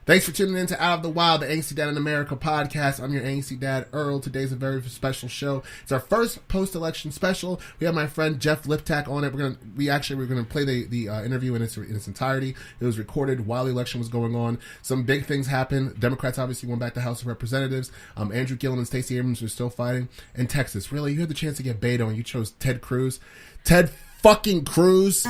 Thanks for tuning in to Out of the Wild, the Angsty Dad in America podcast. I'm your Angsty Dad, Earl. Today's a very special show. It's our first post-election special. We have my friend Jeff Liptak on it. We're gonna play the interview in its entirety. It was recorded while the election was going on. Some big things happened. Democrats obviously won back the House of Representatives. Andrew Gillum and Stacey Abrams are still fighting. And Texas, really, you had the chance to get Beto and you chose Ted Cruz. Ted fucking Cruz.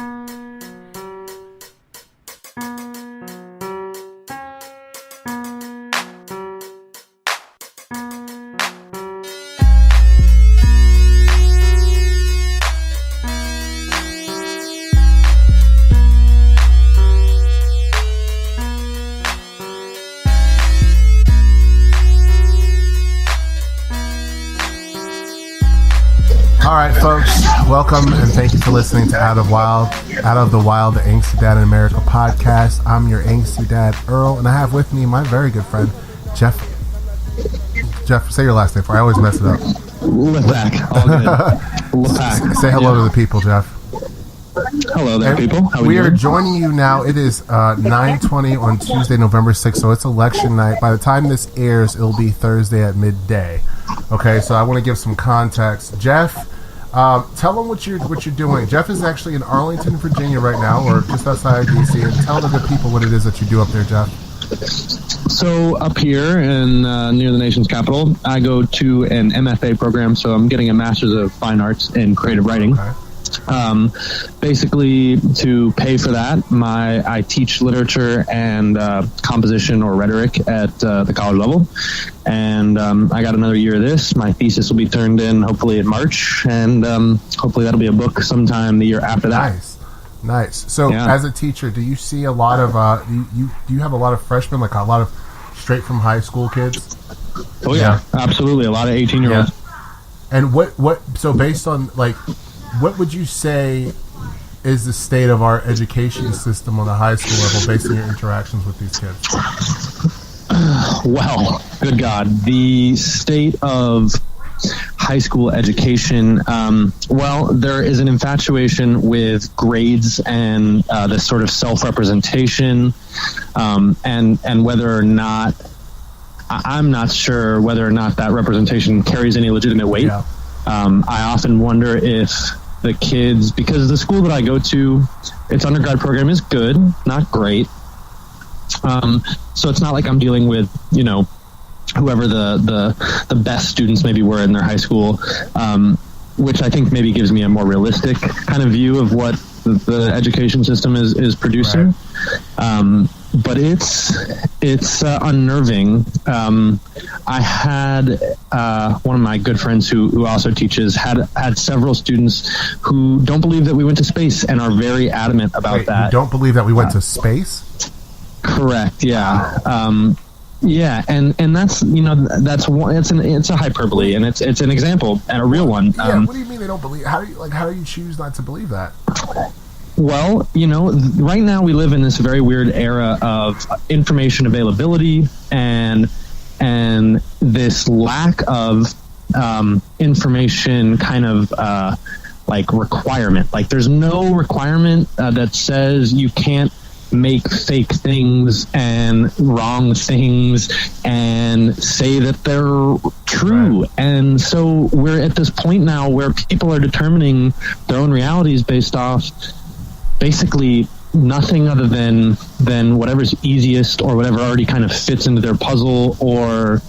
All right, folks, welcome and thank you for listening to Out of the Wild, the Angsty Dad in America podcast. I'm your Angsty Dad, Earl, and I have with me my very good friend, Jeff. Jeff, say your last name for I always mess it up. Liptak, all good. Liptak. Say hello to the people, Jeff. Hello there, people. How we are joining you now. It is 9:20 on Tuesday, November 6th, so it's election night. By the time this airs, it'll be Thursday at midday. Okay, so I want to give some context. Jeff, tell them what you're doing. Jeff is actually in Arlington, Virginia right now, or just outside DC, and tell the good people what it is that you do up there, Jeff. So up here in near the nation's capital, I go to an MFA program, so I'm getting a Master's of Fine Arts in Creative Writing. Okay. Basically, to pay for that, I teach literature and composition or rhetoric at the college level, and I got another year of this. My thesis will be turned in hopefully in March, and hopefully that'll be a book sometime the year after that. Nice. So, as a teacher, do you see a lot of do you have a lot of freshmen, like a lot of straight from high school kids? Oh yeah. Absolutely, a lot of 18-year-olds. Yeah. And what? So based on what would you say is the state of our education system on the high school level based on your interactions with these kids? Well, good God. The state of high school education, well, there is an infatuation with grades and this sort of self-representation, and whether or not, I'm not sure whether or not that representation carries any legitimate weight. Yeah. I often wonder if the kids, because the school that I go to, its undergrad program is good, not great. So it's not like I'm dealing with, whoever the best students maybe were in their high school, which I think maybe gives me a more realistic kind of view of what the education system is producing. Right. But it's unnerving. I had one of my good friends who also teaches had several students who don't believe that we went to space and are very adamant about that. You don't believe that we went to space? Correct. Yeah. Yeah, and that's it's a hyperbole, and it's an example and a real one. Yeah. What do you mean they don't believe? How do you choose not to believe that? Well, right now we live in this very weird era of information availability and this lack of information kind of requirement. Like there's no requirement that says you can't make fake things and wrong things and say that they're true. Right. And so we're at this point now where people are determining their own realities based off basically nothing other than whatever's easiest or whatever already kind of fits into their puzzle. Or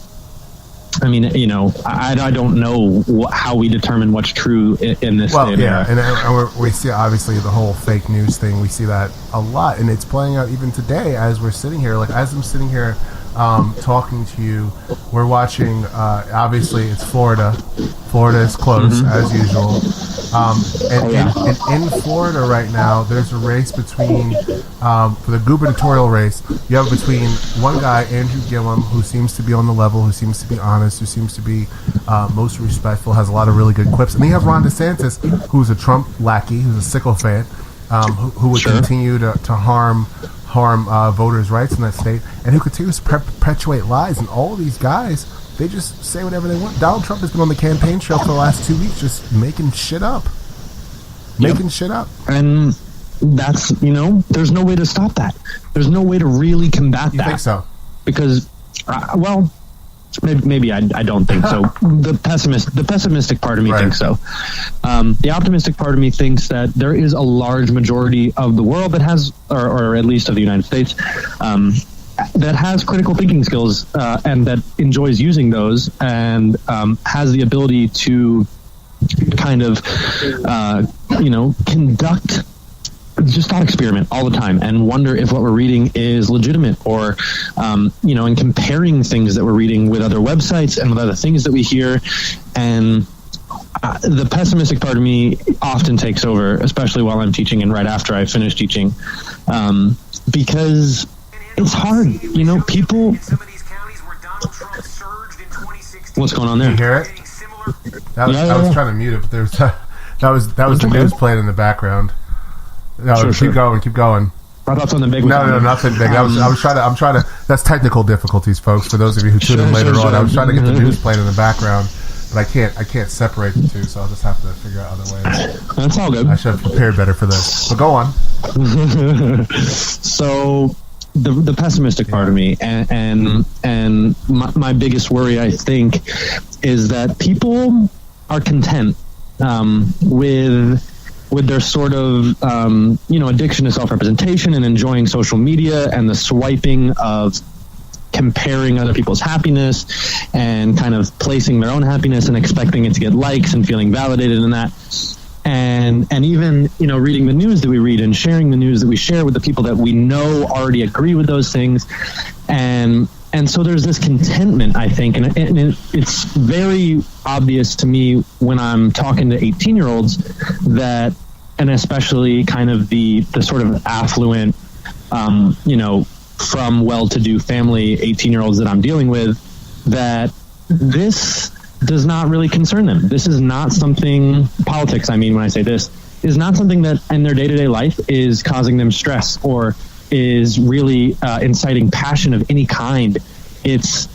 I mean, I don't know how we determine what's true in this day. Yeah, and we see obviously the whole fake news thing. We see that a lot, and it's playing out even today as we're sitting here. Like as I'm sitting here talking to you, we're watching. Obviously, it's Florida. Florida is close as usual. And in Florida right now, there's a race between for the gubernatorial race. You have between one guy, Andrew Gillum, who seems to be on the level, who seems to be honest, who seems to be most respectful, has a lot of really good quips, and then you have Ron DeSantis, who's a Trump lackey, who's a sycophant, who would continue to harm voters' rights in that state, and who continues to perpetuate lies. And all of these guys, they just say whatever they want. Donald Trump has been on the campaign trail for the last 2 weeks just making shit up. And that's, there's no way to stop that. There's no way to really combat that. You think so? because, well, maybe I don't think so. The pessimistic part of me thinks so. The optimistic part of me thinks that there is a large majority of the world that has, or at least of the United States, that has critical thinking skills and that enjoys using those, and has the ability to kind of, conduct just thought experiment all the time and wonder if what we're reading is legitimate, or, and comparing things that we're reading with other websites and with other things that we hear. And the pessimistic part of me often takes over, especially while I'm teaching and right after I finish teaching, because it's hard. People... What's going on there? You hear it? I was trying to mute it, but that was the news playing in the background. No, keep going. I thought something big. No, nothing big. I'm trying to. That's technical difficulties, folks. For those of you who tune in later on, I was trying to get the news playing in the background, but I can't separate the two, so I'll just have to figure out other ways. That's all good. I should have prepared better for this. But go on. So the pessimistic part of me, and my biggest worry, I think, is that people are content with their sort of, addiction to self-representation and enjoying social media and the swiping of comparing other people's happiness and kind of placing their own happiness and expecting it to get likes and feeling validated in that. And even, reading the news that we read and sharing the news that we share with the people that we know already agree with those things. And so there's this contentment, I think, and it's very obvious to me when I'm talking to 18-year-olds that, and especially kind of the sort of affluent, from well-to-do family 18-year-olds that I'm dealing with, that this does not really concern them. This is not something, politics, I mean, when I say this, is not something that in their day-to-day life is causing them stress or is really inciting passion of any kind. It's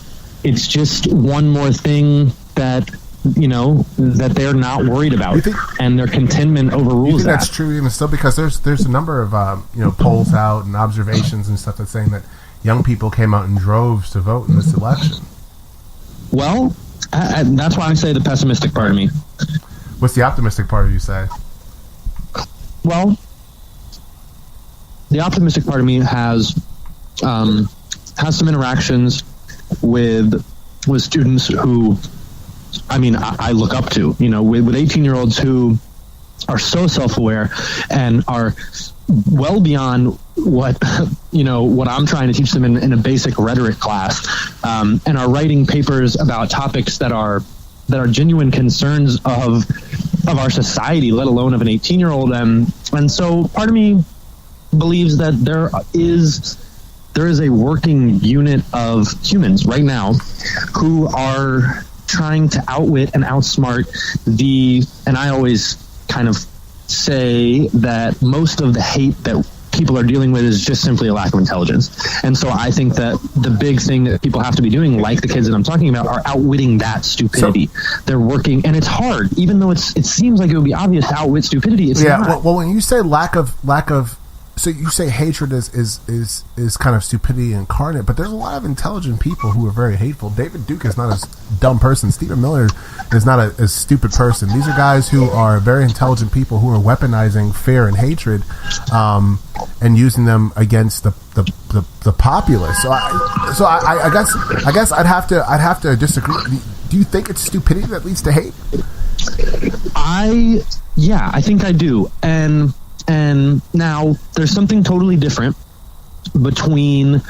just one more thing that that they're not worried about, and their contentment overrules you think that. That's true even still, because there's a number of polls out and observations and stuff that's saying that young people came out in droves to vote in this election. Well, that's why I say the pessimistic part of me. What's the optimistic part of you say? Well, the optimistic part of me has some interactions with students who, I look up to, with 18-year-olds who are so self-aware and are well beyond what I'm trying to teach them in a basic rhetoric class, and are writing papers about topics that are genuine concerns of our society, let alone of an 18-year-old. And so part of me believes that there is a working unit of humans right now who are trying to outwit and outsmart and I always kind of say that most of the hate that people are dealing with is just simply a lack of intelligence. And so I think that the big thing that people have to be doing, like the kids that I'm talking about, are outwitting that stupidity. They're working, and it's hard, even though it seems like it would be obvious to outwit stupidity. It's not. Well, when you say lack of, so you say hatred is kind of stupidity incarnate, but there's a lot of intelligent people who are very hateful. David Duke is not a dumb person. Stephen Miller is not a stupid person. These are guys who are very intelligent people who are weaponizing fear and hatred, and using them against the populace. So I guess I'd have to disagree. Do you think it's stupidity that leads to hate? I think I do. And now there's something totally different between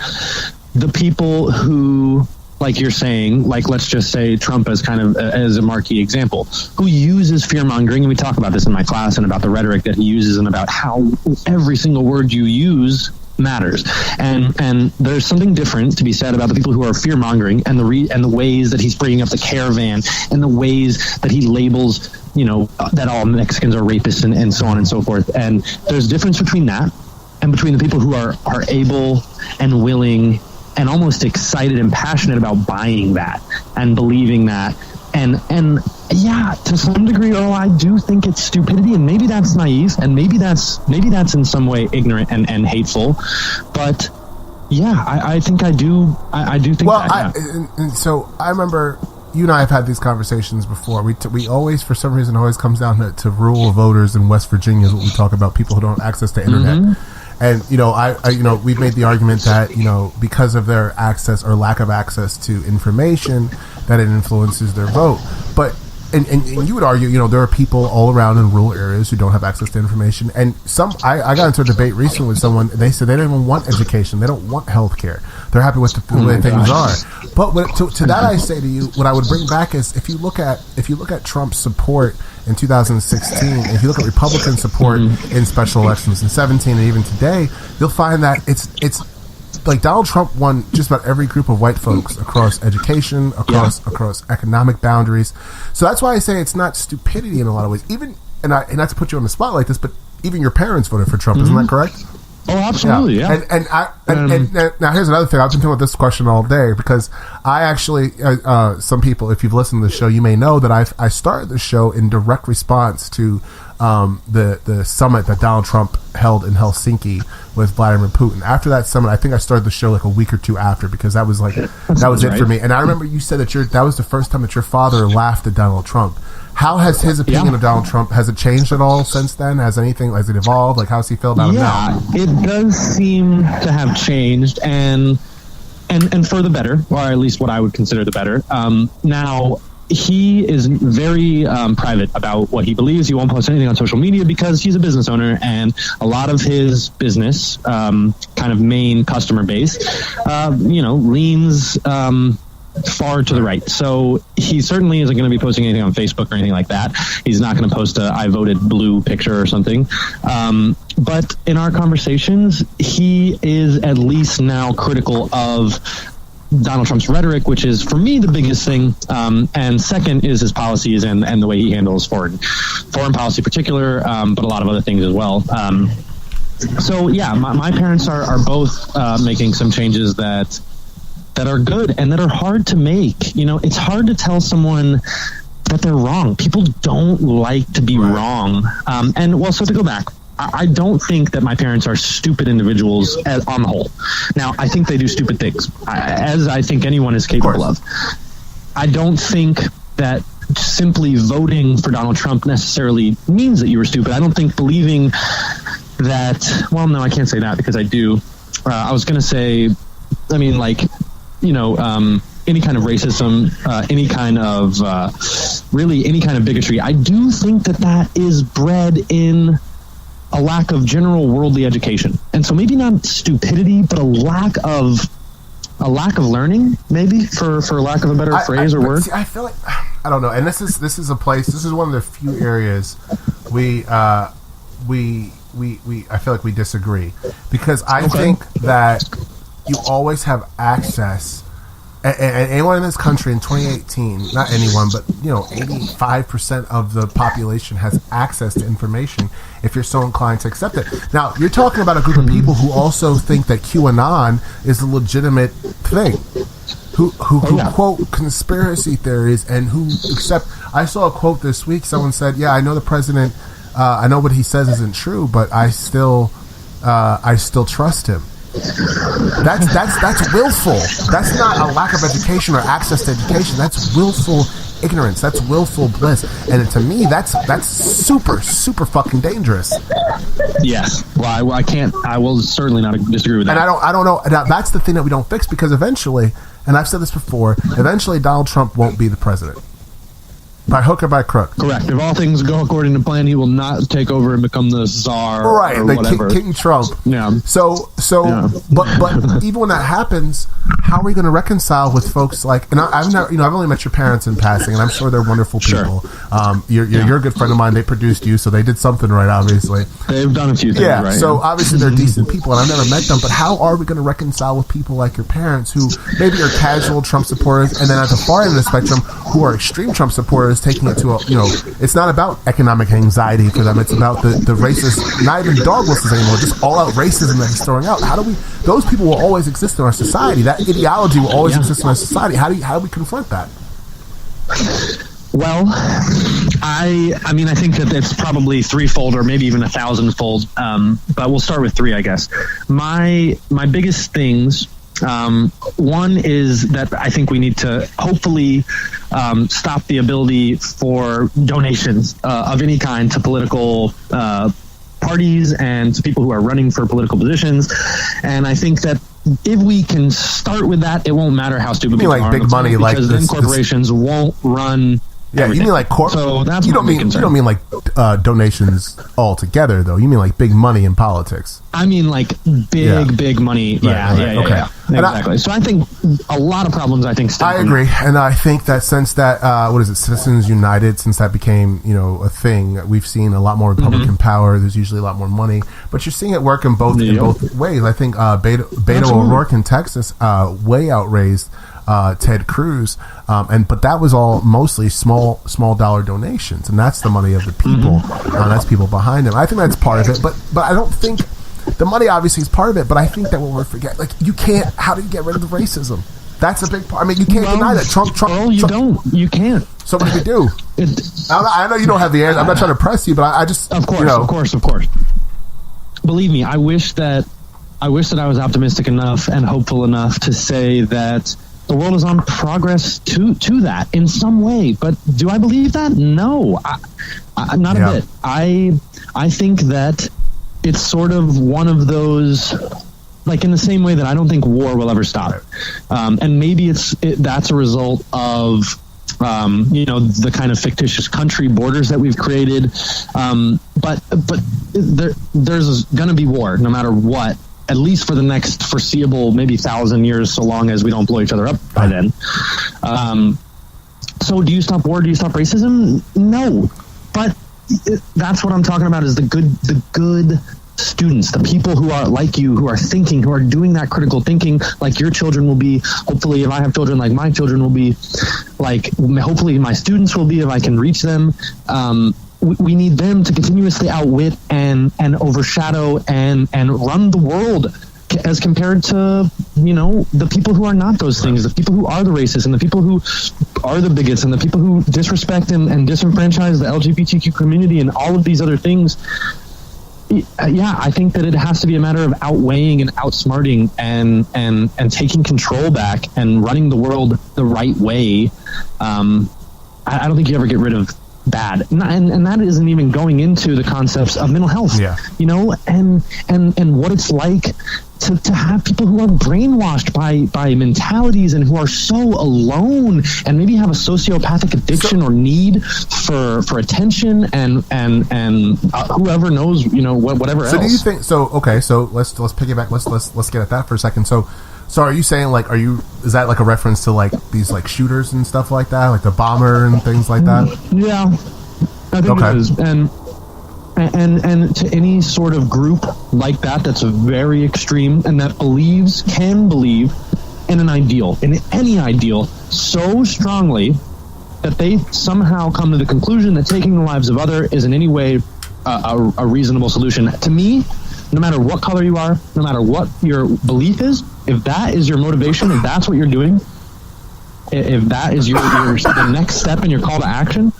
the people who, like you're saying, like let's just say Trump as kind of as a marquee example, who uses fear-mongering, and we talk about this in my class and about the rhetoric that he uses and about how every single word you use matters. And there's something different to be said about the people who are fear-mongering and the ways that he's bringing up the caravan and the ways that he labels, that all Mexicans are rapists and so on and so forth. And there's a difference between that and between the people who are able and willing and almost excited and passionate about buying that and believing that. And yeah, to some degree, I do think it's stupidity, and maybe that's naive, and maybe that's in some way ignorant and hateful. But Yeah, I think I do. I do think that. Yeah. And so I remember you and I have had these conversations before. We always, for some reason, always comes down to rural voters in West Virginia is what we talk about, people who don't have access to internet. Mm-hmm. And, we've made the argument that, because of their access or lack of access to information, that it influences their vote. But And you would argue, there are people all around in rural areas who don't have access to information. And I got into a debate recently with someone, and they said they don't even want education. They don't want health care. They're happy with the way things are. But to that I say to you, what I would bring back is if you look at Trump's support in 2016, if you look at Republican support in special elections in 17 and even today, you'll find that it's like Donald Trump won just about every group of white folks across education, across economic boundaries. So that's why I say it's not stupidity in a lot of ways. Even and not to put you on the spot like this, but even your parents voted for Trump, isn't that correct? Oh, absolutely, yeah. And now here's another thing. I've been talking about this question all day because I actually, some people, if you've listened to the show, you may know that I started the show in direct response to the summit that Donald Trump held in Helsinki with Vladimir Putin. After that summit, I think I started the show like a week or two after because that was it for me. And I remember you said that was the first time that your father laughed at Donald Trump. How has his opinion of Donald Trump, has it changed at all since then? Has it evolved? Like, how does he feel about him now? Yeah, it does seem to have changed, and for the better, or at least what I would consider the better. Now, he is very private about what he believes. He won't post anything on social media because he's a business owner, and a lot of his business, kind of main customer base, leans far to the right. So he certainly isn't going to be posting anything on Facebook or anything like that. He's not going to post a "I voted blue" picture or something. But in our conversations, he is at least now critical of Donald Trump's rhetoric, which is, for me, the biggest thing. And second is his policies and the way he handles foreign policy in particular, but a lot of other things as well. So, yeah, my parents are both making some changes that are good and that are hard to make. It's hard to tell someone that they're wrong. People don't like to be wrong. So to go back, I don't think that my parents are stupid individuals on the whole. Now, I think they do stupid things, as I think anyone is capable of. I don't think that simply voting for Donald Trump necessarily means that you were stupid. I don't think believing that, well, no, I can't say that because I do. I was going to say, any kind of racism, any kind of bigotry. I do think that is bred in a lack of general worldly education. And so maybe not stupidity, but a lack of learning, maybe, for lack of a better phrase or word. See, I feel like, I don't know. And this is one of the few areas I feel like we disagree, because I think that you always have access, and anyone in this country in 2018, not anyone, but 85% of the population has access to information if you're so inclined to accept it. Now, you're talking about a group of people who also think that QAnon is a legitimate thing, who quote conspiracy theories and who accept. I saw a quote this week. Someone said, "Yeah, I know the president. I know what he says isn't true, but I still trust him." That's willful. That's not a lack of education or access to education. That's willful ignorance. That's willful bliss. And to me, that's super, super fucking dangerous. Yes. Well, I will certainly not disagree with that. And I don't know. Now, that's the thing that we don't fix, because eventually, and I've said this before, eventually Donald Trump won't be the president. By hook or by crook. Correct. If all things go according to plan, he will not take over and become the czar, right? Or whatever. King Trump. Yeah. So, but even when that happens, how are we going to reconcile with folks like? And I've only met your parents in passing, and I'm sure they're wonderful people. Sure. You're a good friend of mine. They produced you, so they did something right. Obviously, they've done a few things right. So obviously they're decent people, and I've never met them. But how are we going to reconcile with people like your parents, who maybe are casual Trump supporters, and then at the far end of the spectrum, who are extreme Trump supporters, taking it to it's not about economic anxiety for them. It's about the racist, not even dog whistles anymore, just all out racism that he's throwing out. Those people will always exist in our society. That ideology will always exist in our society. How do we confront that? Well, I mean, I think that it's probably threefold or maybe even 1,000-fold. But we'll start with three, I guess. My biggest things. One is that I think we need to hopefully stop the ability for donations of any kind to political parties and to people who are running for political positions. And I think that if we can start with that, it won't matter how stupid people like are. Big money, like because then corporations won't run. Yeah, everything. You mean like So that's you don't mean like donations altogether, though. You mean like big money in politics. I mean like big money. Okay. Yeah. Exactly. So I think a lot of problems. I think. I agree, and I think that since that Citizens United, since that became a thing, we've seen a lot more Republican power. There's usually a lot more money, but you're seeing it work in both ways. I think Beto O'Rourke in Texas way outraised Ted Cruz, but that was all mostly small dollar donations, and that's the money of the people. That's people behind him. I think that's part of it, but I don't think the money obviously is part of it. But I think that what we're forgetting, like, you can't. How do you get rid of the racism? That's a big part. I mean, you can't deny that Trump. You can't. So what do we do? I know you don't have the answer. I'm not trying to press you, but I just of course. Believe me, I wish that I was optimistic enough and hopeful enough to say that the world is on progress to that in some way. But do I believe that? No, not a bit. I think that it's sort of one of those, like, in the same way that I don't think war will ever stop. And maybe that's a result of the kind of fictitious country borders that we've created. But there's going to be war no matter what, at least for the next foreseeable maybe 1,000 years, so long as we don't blow each other up by then. So do you stop war? Do you stop racism? No. But that's what I'm talking about, is the good students, the people who are like you, who are thinking, who are doing that critical thinking, like your children will be. Hopefully, if I have children, like my children will be, like hopefully my students will be, if I can reach them. We need them to continuously outwit and overshadow and run the world, as compared to the people who are not those things, the people who are the racists and the people who are the bigots and the people who disrespect and disenfranchise the LGBTQ community and all of these other things. Yeah, I think that it has to be a matter of outweighing and outsmarting and taking control back and running the world the right way. I don't think you ever get rid of bad, and that isn't even going into the concepts of mental health. And what it's like to have people who are brainwashed by mentalities and who are so alone and maybe have a sociopathic addiction or need for attention and whoever knows whatever else. So do you think okay, so let's piggyback, let's get at that for a second. So are you saying, like, is that like a reference to like these like shooters and stuff like that, like the bomber and things like that? Yeah, I think it is. And to any sort of group like that's very extreme and that can believe in an ideal, in any ideal, so strongly that they somehow come to the conclusion that taking the lives of other is in any way a reasonable solution. To me, no matter what color you are, no matter what your belief is, if that is your motivation, if that's what you're doing, if that is your the next step in your call to action,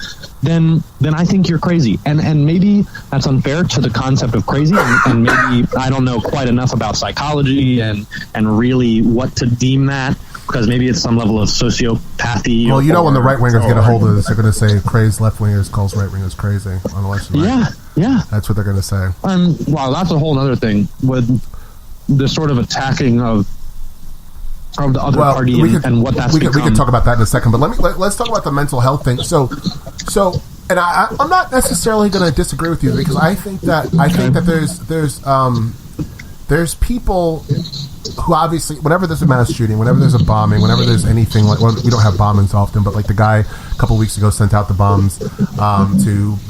then I think you're crazy. And maybe that's unfair to the concept of crazy, and maybe I don't know quite enough about psychology and really what to deem that, because maybe it's some level of sociopathy. Well, when the right wingers get a hold of this, they're going to say crazed left wingers calls right wingers crazy on election night. Yeah. That's what they're going to say. Wow, that's a whole other thing with the sort of attacking of the other party and what that's become. We can talk about that in a second, but let's talk about the mental health thing. So, and I'm not necessarily going to disagree with you, because I think that there's people who obviously, whenever there's a mass shooting, whenever there's a bombing, whenever there's anything like, well, we don't have bombings often, but like the guy a couple weeks ago sent out the bombs to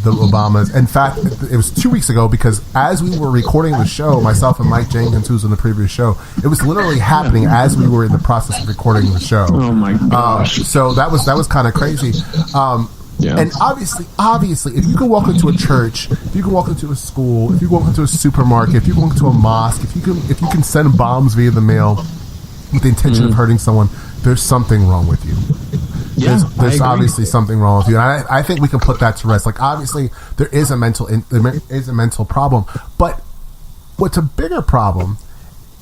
the Obamas. In fact, it was 2 weeks ago, because as we were recording the show, myself and Mike Jenkins, who was on the previous show, it was literally happening as we were in the process of recording the show. Oh my gosh! So that was kind of crazy. Yeah. And obviously, if you can walk into a church, if you can walk into a school, if you can walk into a supermarket, if you can walk into a mosque, if you can send bombs via the mail with the intention of hurting someone, there's something wrong with you. there's obviously something wrong with you. And I think we can put that to rest. Like, obviously, there is a mental problem, but what's a bigger problem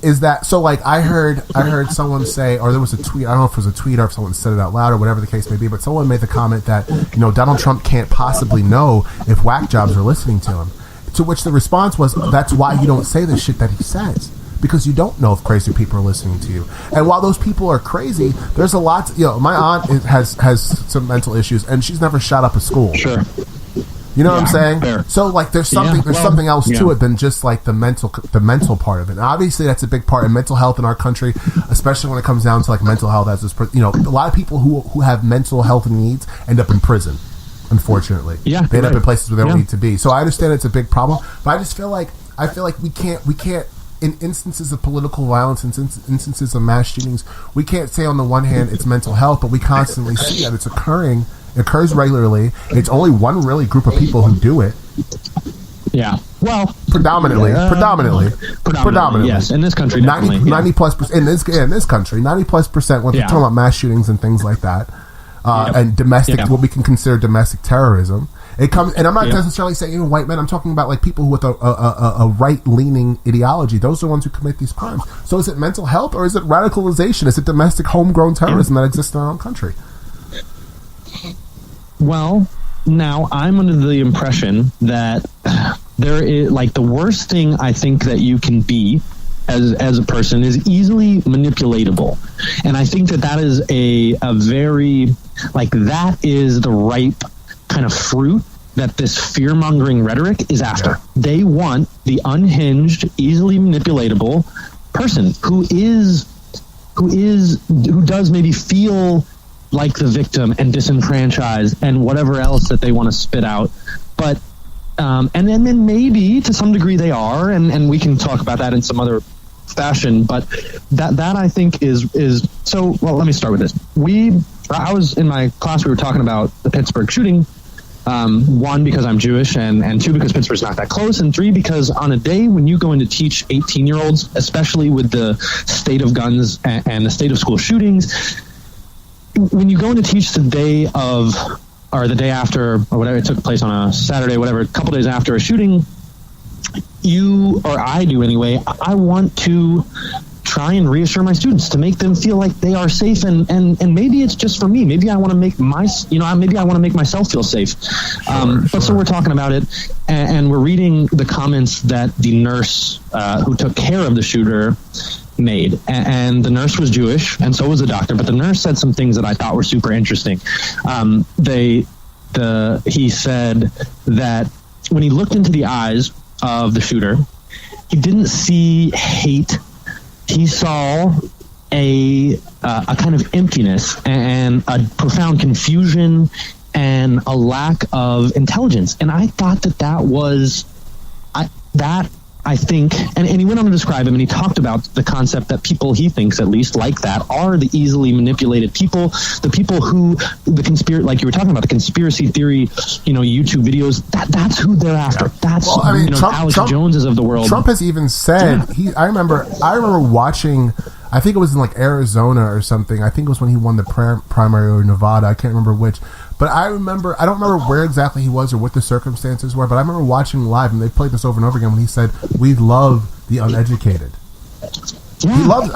is that, so like I heard someone say, or there was a tweet, I don't know if it was a tweet or if someone said it out loud or whatever the case may be, but someone made the comment that, Donald Trump can't possibly know if whack jobs are listening to him. To which the response was, that's why you don't say the shit that he says. Because you don't know if crazy people are listening to you. And while those people are crazy, there's a lot, my aunt has some mental issues and she's never shot up a school. Sure. You know what I'm saying? Fair. So like there's something else to it than just like the mental part of it. And obviously that's a big part in mental health in our country, especially when it comes down to like mental health as this, a lot of people who have mental health needs end up in prison. Unfortunately. Yeah. They end up in places where they don't need to be. So I understand it's a big problem, but I just feel like we can't in instances of political violence, in instances of mass shootings, we can't say on the one hand it's mental health, but we constantly see that it's occurs regularly. It's only one really group of people who do it. Yeah. Well, predominantly. Yes, in this country, 90+% in this country, 90+% when we're talking about mass shootings and things like that, and domestic, what we can consider domestic terrorism. It comes, and I'm not necessarily saying white men. I'm talking about like people with a right-leaning ideology. Those are the ones who commit these crimes. So is it mental health or is it radicalization? Is it domestic, homegrown terrorism that exists in our own country? Well, now I'm under the impression that there is, like, the worst thing I think that you can be as a person is easily manipulatable. And I think that is a very, like, that is the ripe kind of fruit that this fear-mongering rhetoric is after. Yeah. They want the unhinged, easily manipulatable person who does maybe feel like the victim and disenfranchised and whatever else that they want to spit out. But and then maybe to some degree they are, and we can talk about that in some other fashion. But that I think is so. Well, let me start with this. I was in my class. We were talking about the Pittsburgh shooting. One, because I'm Jewish, and two, because Pittsburgh's not that close, and three, because on a day when you go in to teach 18-year-olds, especially with the state of guns and the state of school shootings, when you go in to teach the day of, or the day after, or whatever, it took place on a Saturday, whatever, a couple days after a shooting, I do anyway, I want to try and reassure my students to make them feel like they are safe, and maybe it's just for me. Maybe I want to make myself feel safe. But so we're talking about it, and we're reading the comments that the nurse who took care of the shooter made, and the nurse was Jewish, and so was the doctor. But the nurse said some things that I thought were super interesting. He said that when he looked into the eyes of the shooter, he didn't see hate. He saw a kind of emptiness and a profound confusion and a lack of intelligence. And I thought that was I think, and he went on to describe him, and he talked about the concept that people, he thinks at least, like that, are the easily manipulated people, the people who, like you were talking about, the conspiracy theory, YouTube videos, that's who they're after. That's, Alex Joneses of the world. Trump has even said, I remember watching, I think it was in like Arizona or something, I think it was when he won the primary, or Nevada, I can't remember which, but I don't remember where exactly he was or what the circumstances were, but I remember watching live, and they played this over and over again, when he said, "We love the uneducated." Yeah. He loves it.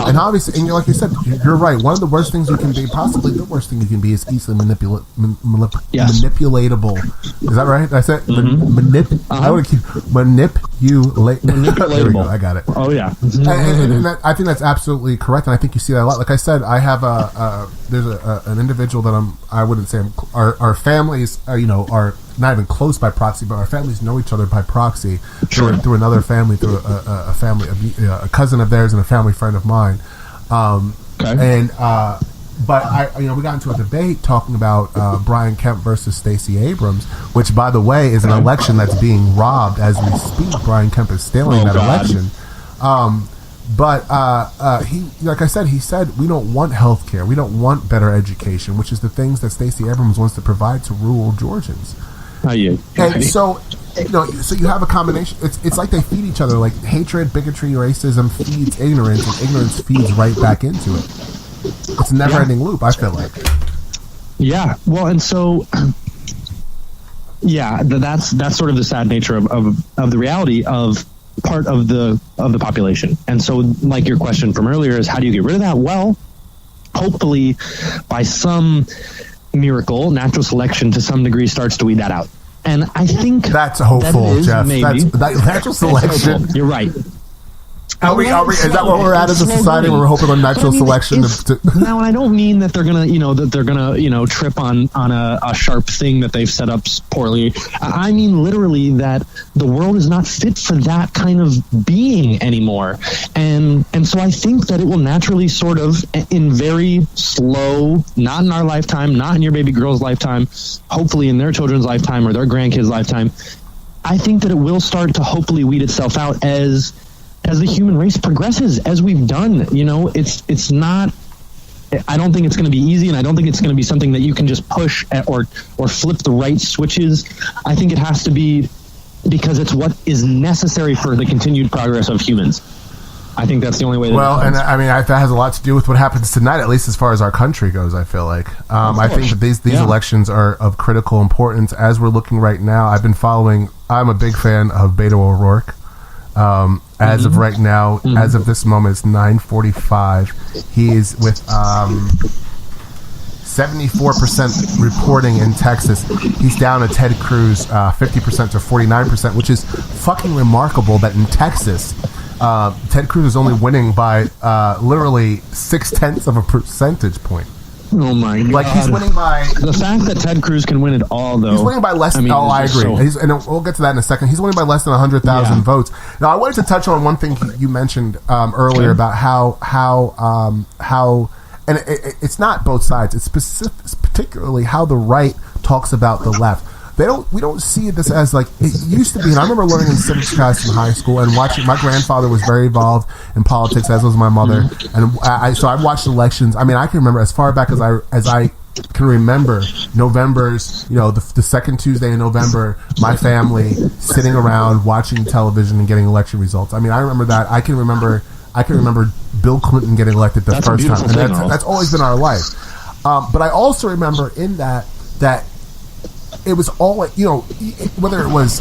And obviously, and like you said, you're right. One of the worst things you can be, possibly the worst thing you can be, is easily manipulatable. Is that right? I said I want to keep manipulatable. There we go. I got it. Oh yeah. And I think that's absolutely correct. And I think you see that a lot. Like I said, I have there's an individual that I wouldn't say our families are not even close by proxy, but our families know each other by proxy through another family, through a family, a cousin of theirs and a family friend of mine. And but we got into a debate talking about Brian Kemp versus Stacey Abrams, which, by the way, is an election that's being robbed as we speak. Brian Kemp is stealing that election. But he, like I said, he said, we don't want health care, we don't want better education, which is the things that Stacey Abrams wants to provide to rural Georgians. And so you have a combination. It's like they feed each other. Like hatred, bigotry, racism feeds ignorance, and ignorance feeds right back into it. It's a never-ending loop, I feel like. Yeah. Well, and so, yeah, that's sort of the sad nature of the reality of part of the population. And so, like your question from earlier is, how do you get rid of that? Well, hopefully by some miracle, natural selection to some degree starts to weed that out. And I think that's hopeful, Jeff. Maybe. That's natural selection. You're right. Are we, is that what we're at as a society? Where we're hoping on natural selection? Now, I don't mean that they're gonna trip on a sharp thing that they've set up poorly. I mean literally that the world is not fit for that kind of being anymore, and so I think that it will naturally sort of, in very slow, not in our lifetime, not in your baby girl's lifetime, hopefully in their children's lifetime or their grandkids' lifetime. I think that it will start to hopefully weed itself out as the human race progresses, as we've done. It's not, I don't think it's going to be easy, and I don't think it's going to be something that you can just push or flip the right switches. I think it has to be because it's what is necessary for the continued progress of humans. I think that's the only way. Well, and I mean, that has a lot to do with what happens tonight, at least as far as our country goes, I feel like. I think that these elections are of critical importance as we're looking right now. I'm a big fan of Beto O'Rourke. As of right now, as of this moment, it's 9:45. He is with 74% reporting in Texas. He's down to Ted Cruz 50% to 49%, which is fucking remarkable that in Texas, Ted Cruz is only winning by literally 0.6 of a percentage point. Oh my God! Like, he's winning by the fact that Ted Cruz can win it all, though. He's winning by less. I agree. And we'll get to that in a second. He's winning by less than 100,000 votes. Now, I wanted to touch on one thing you mentioned earlier about how and it's not both sides. It's particularly how the right talks about the left. We don't see this as like it used to be. And I remember learning in civics class in high school and watching. My grandfather was very involved in politics, as was my mother, and so I watched elections. I mean, I can remember as far back as I can remember November's, the second Tuesday in November, my family sitting around watching television and getting election results. I mean, I remember that. I can remember Bill Clinton getting elected the first time, and that's always been our life. But I also remember in that it was all, whether it was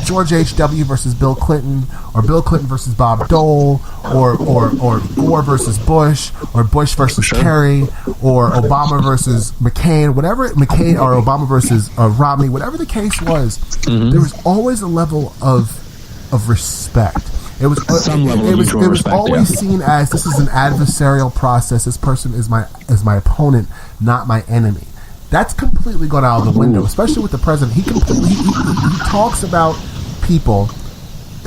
George H.W. versus Bill Clinton, or Bill Clinton versus Bob Dole, or Gore versus Bush, or Bush versus Kerry, or Obama versus McCain, McCain or Obama versus Romney, whatever the case was, there was always a level of respect. It was always seen as, this is an adversarial process. This person is my opponent, not my enemy. That's completely gone out of the window, especially with the president. He talks about people,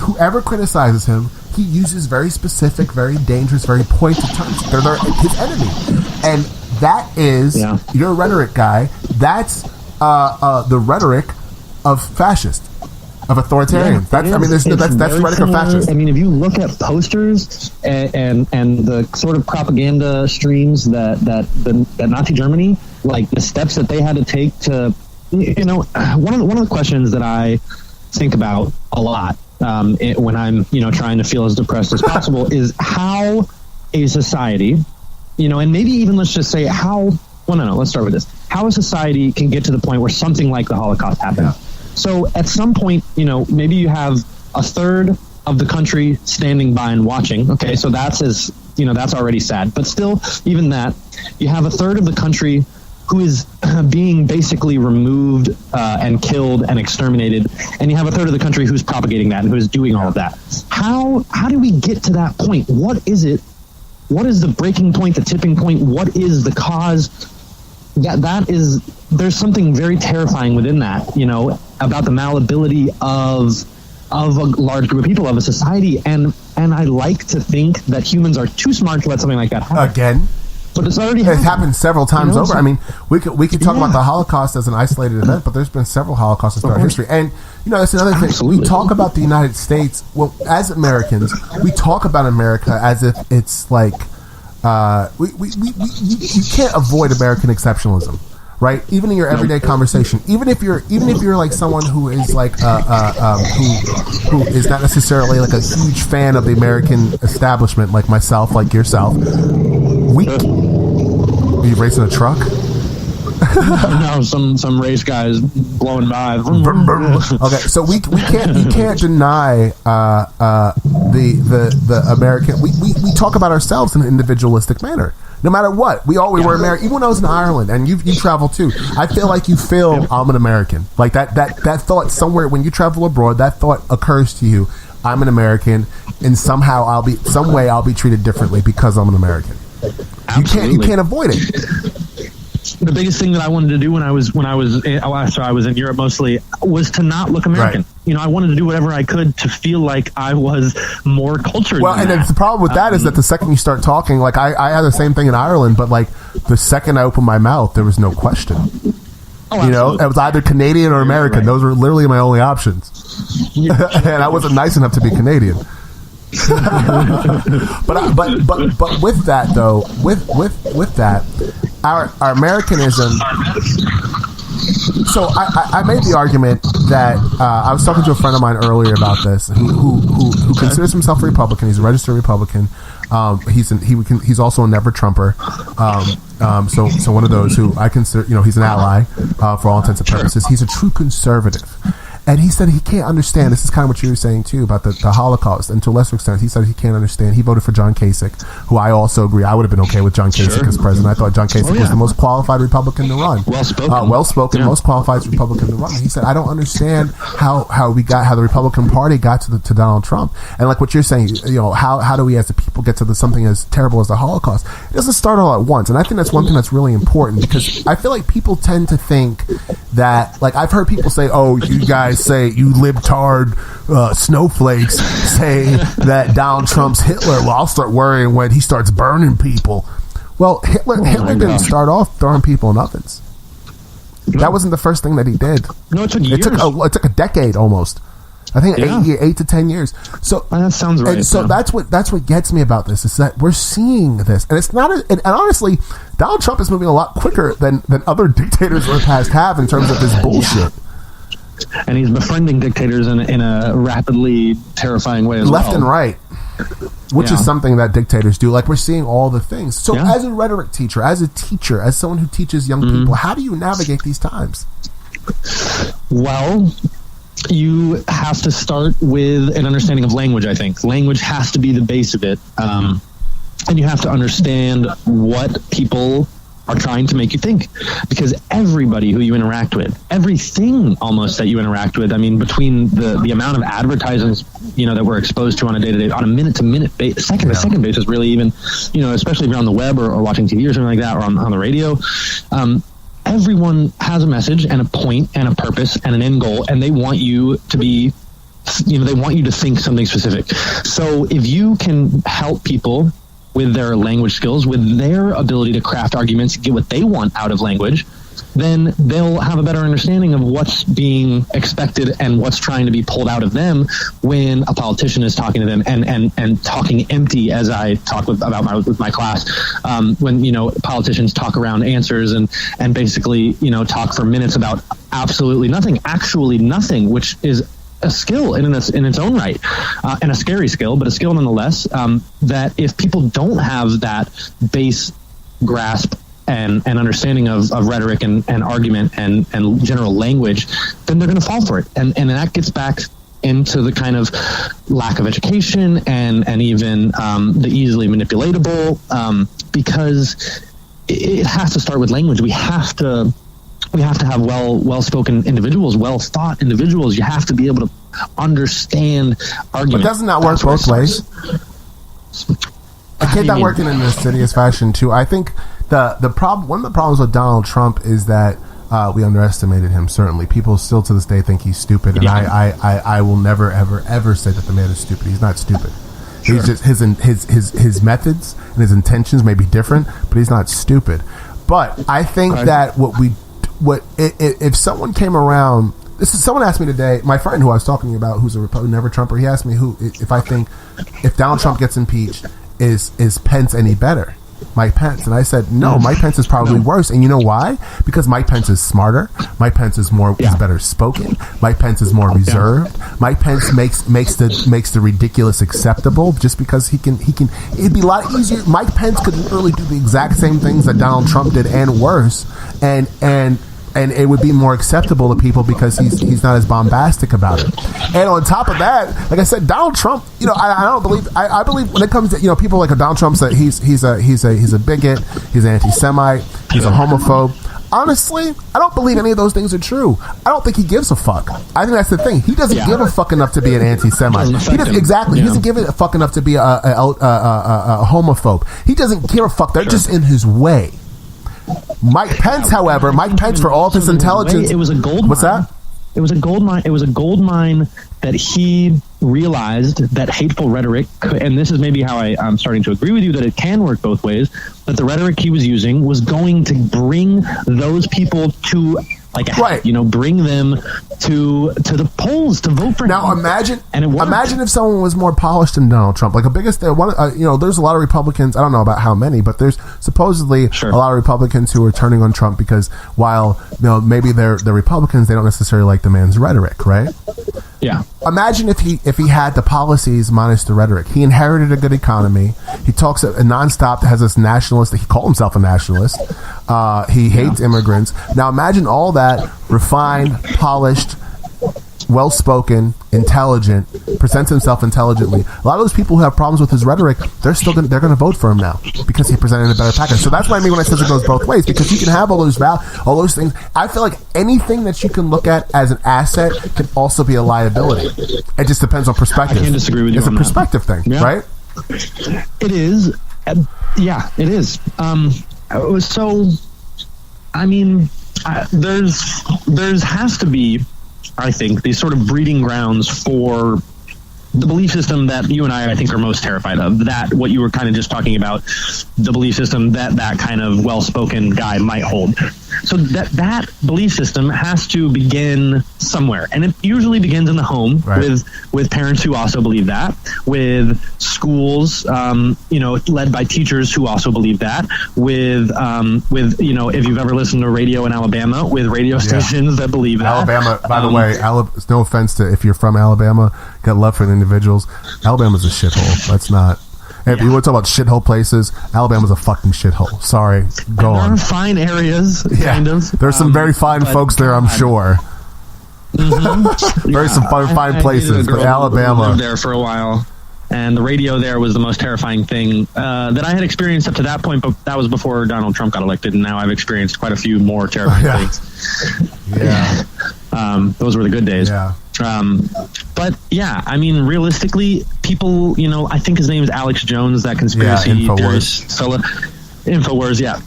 whoever criticizes him, he uses very specific, very dangerous, very pointed terms. They're his enemy. And that is, you're a rhetoric guy, that's the rhetoric of fascists, of authoritarians. That's the rhetoric of fascists. I mean, if you look at posters and the sort of propaganda streams that Nazi Germany, like the steps that they had to take to, one of the questions that I think about a lot when I'm trying to feel as depressed as possible is how a society, and maybe even let's just say let's start with this, how a society can get to the point where something like the Holocaust happened. Yeah. So at some point, maybe you have a third of the country standing by and watching. Okay, so that's already sad. But still, even that, you have a third of the country who is being basically removed and killed and exterminated, and you have a third of the country who's propagating that and who is doing all of that. How do we get to that point? What is it? What is the breaking point, the tipping point? What is the cause? There's something very terrifying within that, about the malleability of a large group of people, of a society, and I like to think that humans are too smart to let something like that happen. Again, but it's already happened several times over. I mean, we could talk about the Holocaust as an isolated event, but there's been several Holocausts throughout history, and that's another thing. Absolutely. We talk about the United States. Well, as Americans, we talk about America as if it's like you can't avoid American exceptionalism. Right, even in your everyday conversation, even if you're like someone who is like who is not necessarily like a huge fan of the American establishment, like myself, like yourself, are you racing a truck? No, some race guys blowing by. Okay, so you can't deny the American. We talk about ourselves in an individualistic manner. No matter what, we were American. Even when I was in Ireland, and you travel too, I feel like you feel I'm an American. Like that thought somewhere when you travel abroad, that thought occurs to you. I'm an American, and somehow I'll be treated differently because I'm an American. Absolutely. You can't avoid it. The biggest thing that I wanted to do when I was in Europe mostly was to not look American. Right. I wanted to do whatever I could to feel like I was more cultured. Well, and the problem with that is that the second you start talking, like I had the same thing in Ireland, but like the second I opened my mouth, there was no question. It was either Canadian or American. Right. Those were literally my only options. And I wasn't nice enough to be Canadian. but with that though, with that, our Americanism. So I made the argument that I was talking to a friend of mine earlier about this, who considers himself a Republican. He's a registered Republican. He's also a never Trumper. So one of those who I consider, he's an ally for all intents and purposes. He's a true conservative. And he said he can't understand. This is kind of what you were saying too about the Holocaust, and to a lesser extent, he said he can't understand. He voted for John Kasich, who I also agree. I would have been okay with John Kasich as president. I thought John Kasich was the most qualified Republican to run. Well spoken, most qualified Republican to run. And he said, I don't understand how the Republican Party got to Donald Trump. And like what you're saying, how do we as a people get to something as terrible as the Holocaust? It doesn't start all at once, and I think that's one thing that's really important, because I feel like people tend to think that, like, I've heard people say, "Oh, you guys say, you libtard snowflakes say that Donald Trump's Hitler." Well, I'll start worrying when he starts burning people. Well, Hitler didn't start off throwing people in ovens. No. That wasn't the first thing that he did. No, it took years. It took a decade almost. I think 8 to 10 years. So that sounds right. And so that's what gets me about this, is that we're seeing this, and it's not. And honestly, Donald Trump is moving a lot quicker than other dictators in the past have in terms of this bullshit. And he's befriending dictators in a rapidly terrifying way as well. Left and right, which is something that dictators do. Like, we're seeing all the things. So as a rhetoric teacher, as a teacher, as someone who teaches young people, how do you navigate these times? Well, you have to start with an understanding of language, I think. Language has to be the base of it. And you have to understand what people are trying to make you think, because everybody who you interact with, everything almost that you interact with, I mean, between the amount of advertisements that we're exposed to on a day-to-day, on a minute-to-minute second-to-second basis, really, even especially if you're on the web or watching TV or something like that, or on the radio, everyone has a message and a point and a purpose and an end goal, and they want you to be, they want you to think something specific. So if you can help people with their language skills, with their ability to craft arguments, get what they want out of language, then they'll have a better understanding of what's being expected and what's trying to be pulled out of them when a politician is talking to them and talking empty, as I talk with my class, when politicians talk around answers and basically talk for minutes about absolutely nothing, actually nothing, which is a skill in its own right, and a scary skill, but a skill nonetheless, that if people don't have that base grasp and understanding of rhetoric and argument and general language, then they're going to fall for it. And that gets back into the kind of lack of education and even the easily manipulatable, because it has to start with language. We have to have well-spoken individuals, well-thought individuals. You have to be able to understand argument. But doesn't that work both ways? Can't that work in an insidious fashion too? I think the problem, one of the problems with Donald Trump is that we underestimated him. Certainly, people still to this day think he's stupid, and I will never ever say that the man is stupid. He's not stupid. Sure. He's just his methods and his intentions may be different, but he's not stupid. But I think that if someone came around, someone asked me today, my friend who I was talking about, who's a Republican, never Trumper, he asked me if I think if Donald Trump gets impeached, is Pence any better? Mike Pence. And I said, no, Mike Pence is probably worse. And you know why? Because Mike Pence is smarter. Mike Pence is is better spoken. Mike Pence is more reserved. Mike Pence makes the ridiculous acceptable just because he can. It'd be a lot easier. Mike Pence could literally do the exact same things that Donald Trump did and worse, and it would be more acceptable to people because he's not as bombastic about it. And on top of that, like I said, Donald Trump, I believe when it comes to, people like Donald Trump said he's a bigot, he's an anti-Semite, he's a homophobe. Honestly, I don't believe any of those things are true. I don't think he gives a fuck. I think that's the thing. He doesn't give a fuck enough to be an anti-Semite. He doesn't give a fuck enough to be a homophobe. He doesn't give a fuck. They're just in his way. Mike Pence, however, for all of his intelligence, it was a gold mine. What's that? It was a gold mine. It was a gold mine that he realized that hateful rhetoric, and this is maybe how I'm starting to agree with you that it can work both ways, that the rhetoric he was using was going to bring those people to bring them to the polls to vote for him. Now imagine if someone was more polished than Donald Trump. Like there's a lot of Republicans. I don't know about how many, but there's supposedly a lot of Republicans who are turning on Trump because while maybe they're Republicans, they don't necessarily like the man's rhetoric, right? Yeah. Imagine if he had the policies minus the rhetoric. He inherited a good economy. He talks a nonstop. Has this nationalist. He called himself a nationalist. He hates immigrants. Now imagine all that refined, polished, well-spoken, intelligent, presents himself intelligently. A lot of those people who have problems with his rhetoric, they're going to vote for him now because he presented a better package. So that's what I mean when I say it goes both ways, because you can have all those things. I feel like anything that you can look at as an asset can also be a liability. It just depends on perspective. I can't disagree with you. It's a perspective thing, right? It is. Yeah, it is. So, I mean, there's has to be, I think, these sort of breeding grounds for the belief system that you and I think, are most terrified of. That what you were kind of just talking about, the belief system that kind of well-spoken guy might hold. So that belief system has to begin somewhere, and it usually begins in the home, with parents who also believe that, with schools, led by teachers who also believe that, with if you've ever listened to radio in Alabama, with radio stations that believe that. Alabama, by the way, no offense to if you're from Alabama, got love for the individuals. Alabama's a shithole. That's not. If you want to talk about shithole places, Alabama's a fucking shithole. Sorry. Go on. There are fine areas, kind of. There's some very fine folks there, I'm sure. Mm-hmm. Some fine places, but Alabama. Lived there for a while, and the radio there was the most terrifying thing that I had experienced up to that point, but that was before Donald Trump got elected, and now I've experienced quite a few more terrifying things. Yeah. Those were the good days. Yeah. But yeah, I mean, realistically, people, I think his name is Alex Jones, that conspiracy theorist. Infowars, yeah.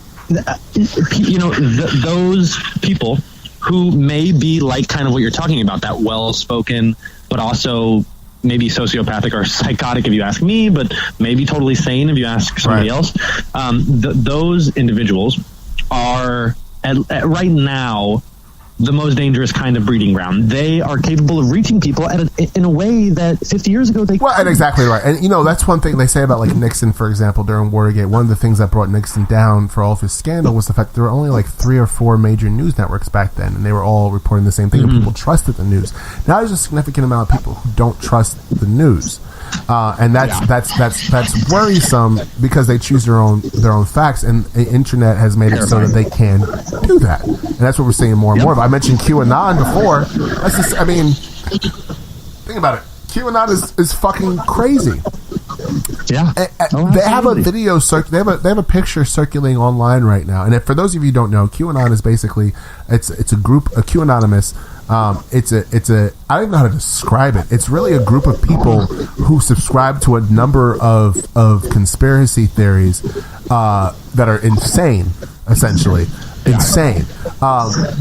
Those people who may be like kind of what you're talking about, that well-spoken, but also maybe sociopathic or psychotic if you ask me, but maybe totally sane if you ask somebody else. Those individuals are, right now, the most dangerous kind of breeding ground. They are capable of reaching people in a way that 50 years ago they couldn't. And exactly right. And that's one thing they say about like Nixon, for example, during Watergate. One of the things that brought Nixon down for all of his scandal was the fact there were only like 3 or 4 major news networks back then, and they were all reporting the same thing, and people trusted the news. Now there's a significant amount of people who don't trust the news. And that's worrisome because they choose their own facts, and the internet has made it so that they can do that, and that's what we're seeing more and more of. I mentioned QAnon before. Think about it. QAnon is fucking crazy. Yeah, they have a video. They have a picture circulating online right now. And for those of you who don't know, QAnon is basically it's a group, a QAnonymous. It's a I don't even know how to describe it. It's really a group of people who subscribe to a number of conspiracy theories that are insane, essentially. Insane.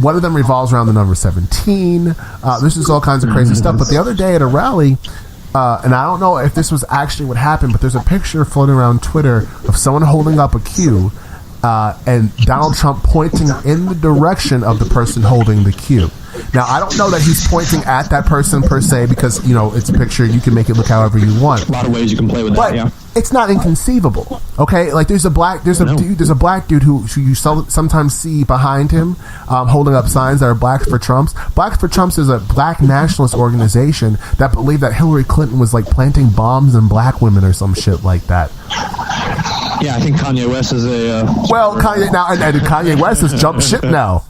One of them revolves around the number 17. This is all kinds of crazy stuff. But the other day at a rally, and I don't know if this was actually what happened, but there's a picture floating around Twitter of someone holding up a Q, and Donald Trump pointing in the direction of the person holding the Q. Now, I don't know that he's pointing at that person per se, because, you know, it's a picture. You can make it look however you want. A lot of ways you can play with but that, yeah. It's not inconceivable, okay? Like, there's a black dude who you sometimes see behind him holding up signs that are Blacks for Trumps. Blacks for Trumps is a black nationalist organization that believed that Hillary Clinton was, like, planting bombs in black women or some shit like that. Yeah, I think Kanye West is a... Well, Kanye West has jumped ship now.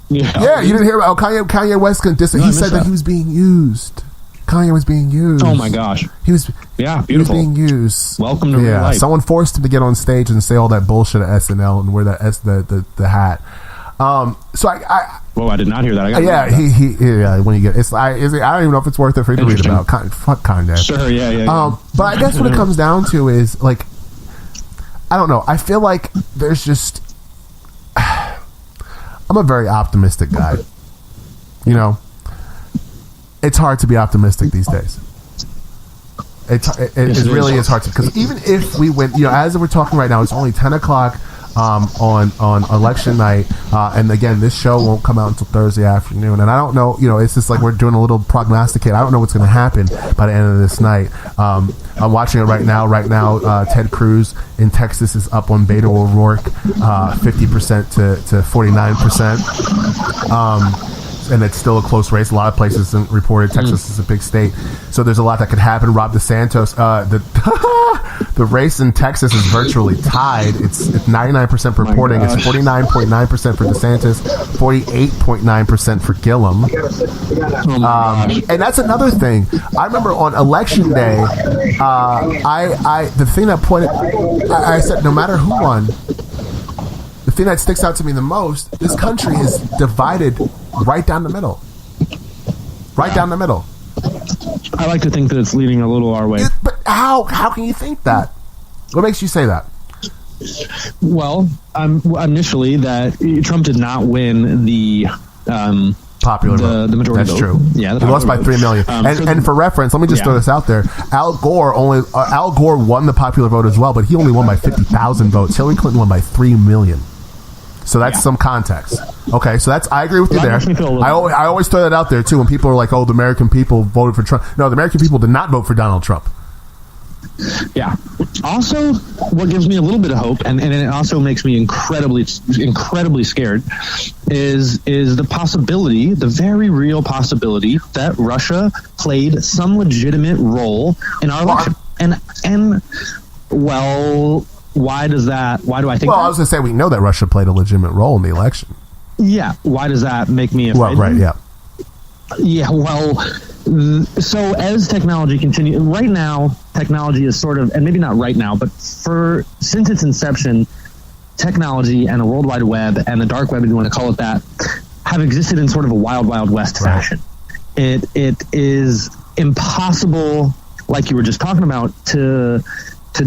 Yeah, you didn't hear about Kanye West. He said that he was being used. Kanye was being used. Oh my gosh, he was. Yeah, beautiful. He was being used. Welcome to real life. Someone forced him to get on stage and say all that bullshit at SNL and wear the hat. So I did not hear that. When you get I don't even know if it's worth it for you to read about. Fuck Kanye. Sure, yeah. But I guess what it comes down to is, like, I don't know. I feel like there's just. I'm a very optimistic guy. You know, it's hard to be optimistic these days. It really is hard to, because even if we win, you know, as we're talking right now, it's only 10 o'clock on election night, and again, this show won't come out until Thursday afternoon, and I don't know, you know, it's just like we're doing a little prognosticate. I don't know what's going to happen by the end of this night. I'm watching it right now. Ted Cruz in Texas is up on Beto O'Rourke 50% to 49%. And it's still a close race. A lot of places isn't reported. Texas is a big state, so there's a lot that could happen. Rob DeSantis, the race in Texas is virtually tied. It's 99% reporting. It's 49.9% for DeSantis, 48.9% for Gillum. And that's another thing. I remember on election day, the thing that I said, no matter who won, the thing that sticks out to me the most, this country is divided right down the middle. Right down the middle. I like to think that it's leaning a little our way. But how can you think that? What makes you say that? Well, initially that Trump did not win the popular vote. The majority That's vote. True. Yeah, he lost by 3 million. And for reference, let me just throw this out there. Al Gore won the popular vote as well, but he only won by 50,000 votes. Hillary Clinton won by 3 million. So that's some context. Okay, so I agree with you there. I always throw that out there too when people are like, "Oh, the American people voted for Trump." No, the American people did not vote for Donald Trump. Yeah. Also, what gives me a little bit of hope, and it also makes me incredibly scared, is the possibility, the very real possibility, that Russia played some legitimate role in our election. And well, why do I think that? Well, I was going to say, we know that Russia played a legitimate role in the election. Yeah. Why does that make me afraid? Well, right, yeah. Yeah, well, so as technology continues, right now, technology is sort of, and maybe not right now, but since its inception, technology and the World Wide Web and the dark web, if you want to call it that, have existed in sort of a wild, wild west fashion. It is impossible, like you were just talking about, to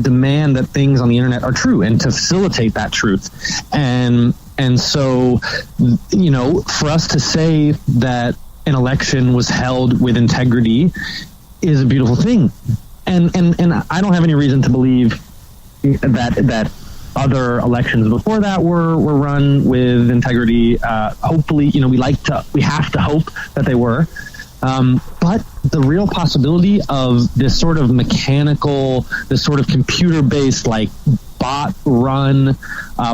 demand that things on the internet are true and to facilitate that truth. And so, you know, for us to say that an election was held with integrity is a beautiful thing. And I don't have any reason to believe that other elections before that were run with integrity. Hopefully, you know, we have to hope that they were. But the real possibility of this sort of mechanical, this sort of computer-based, like, bot-run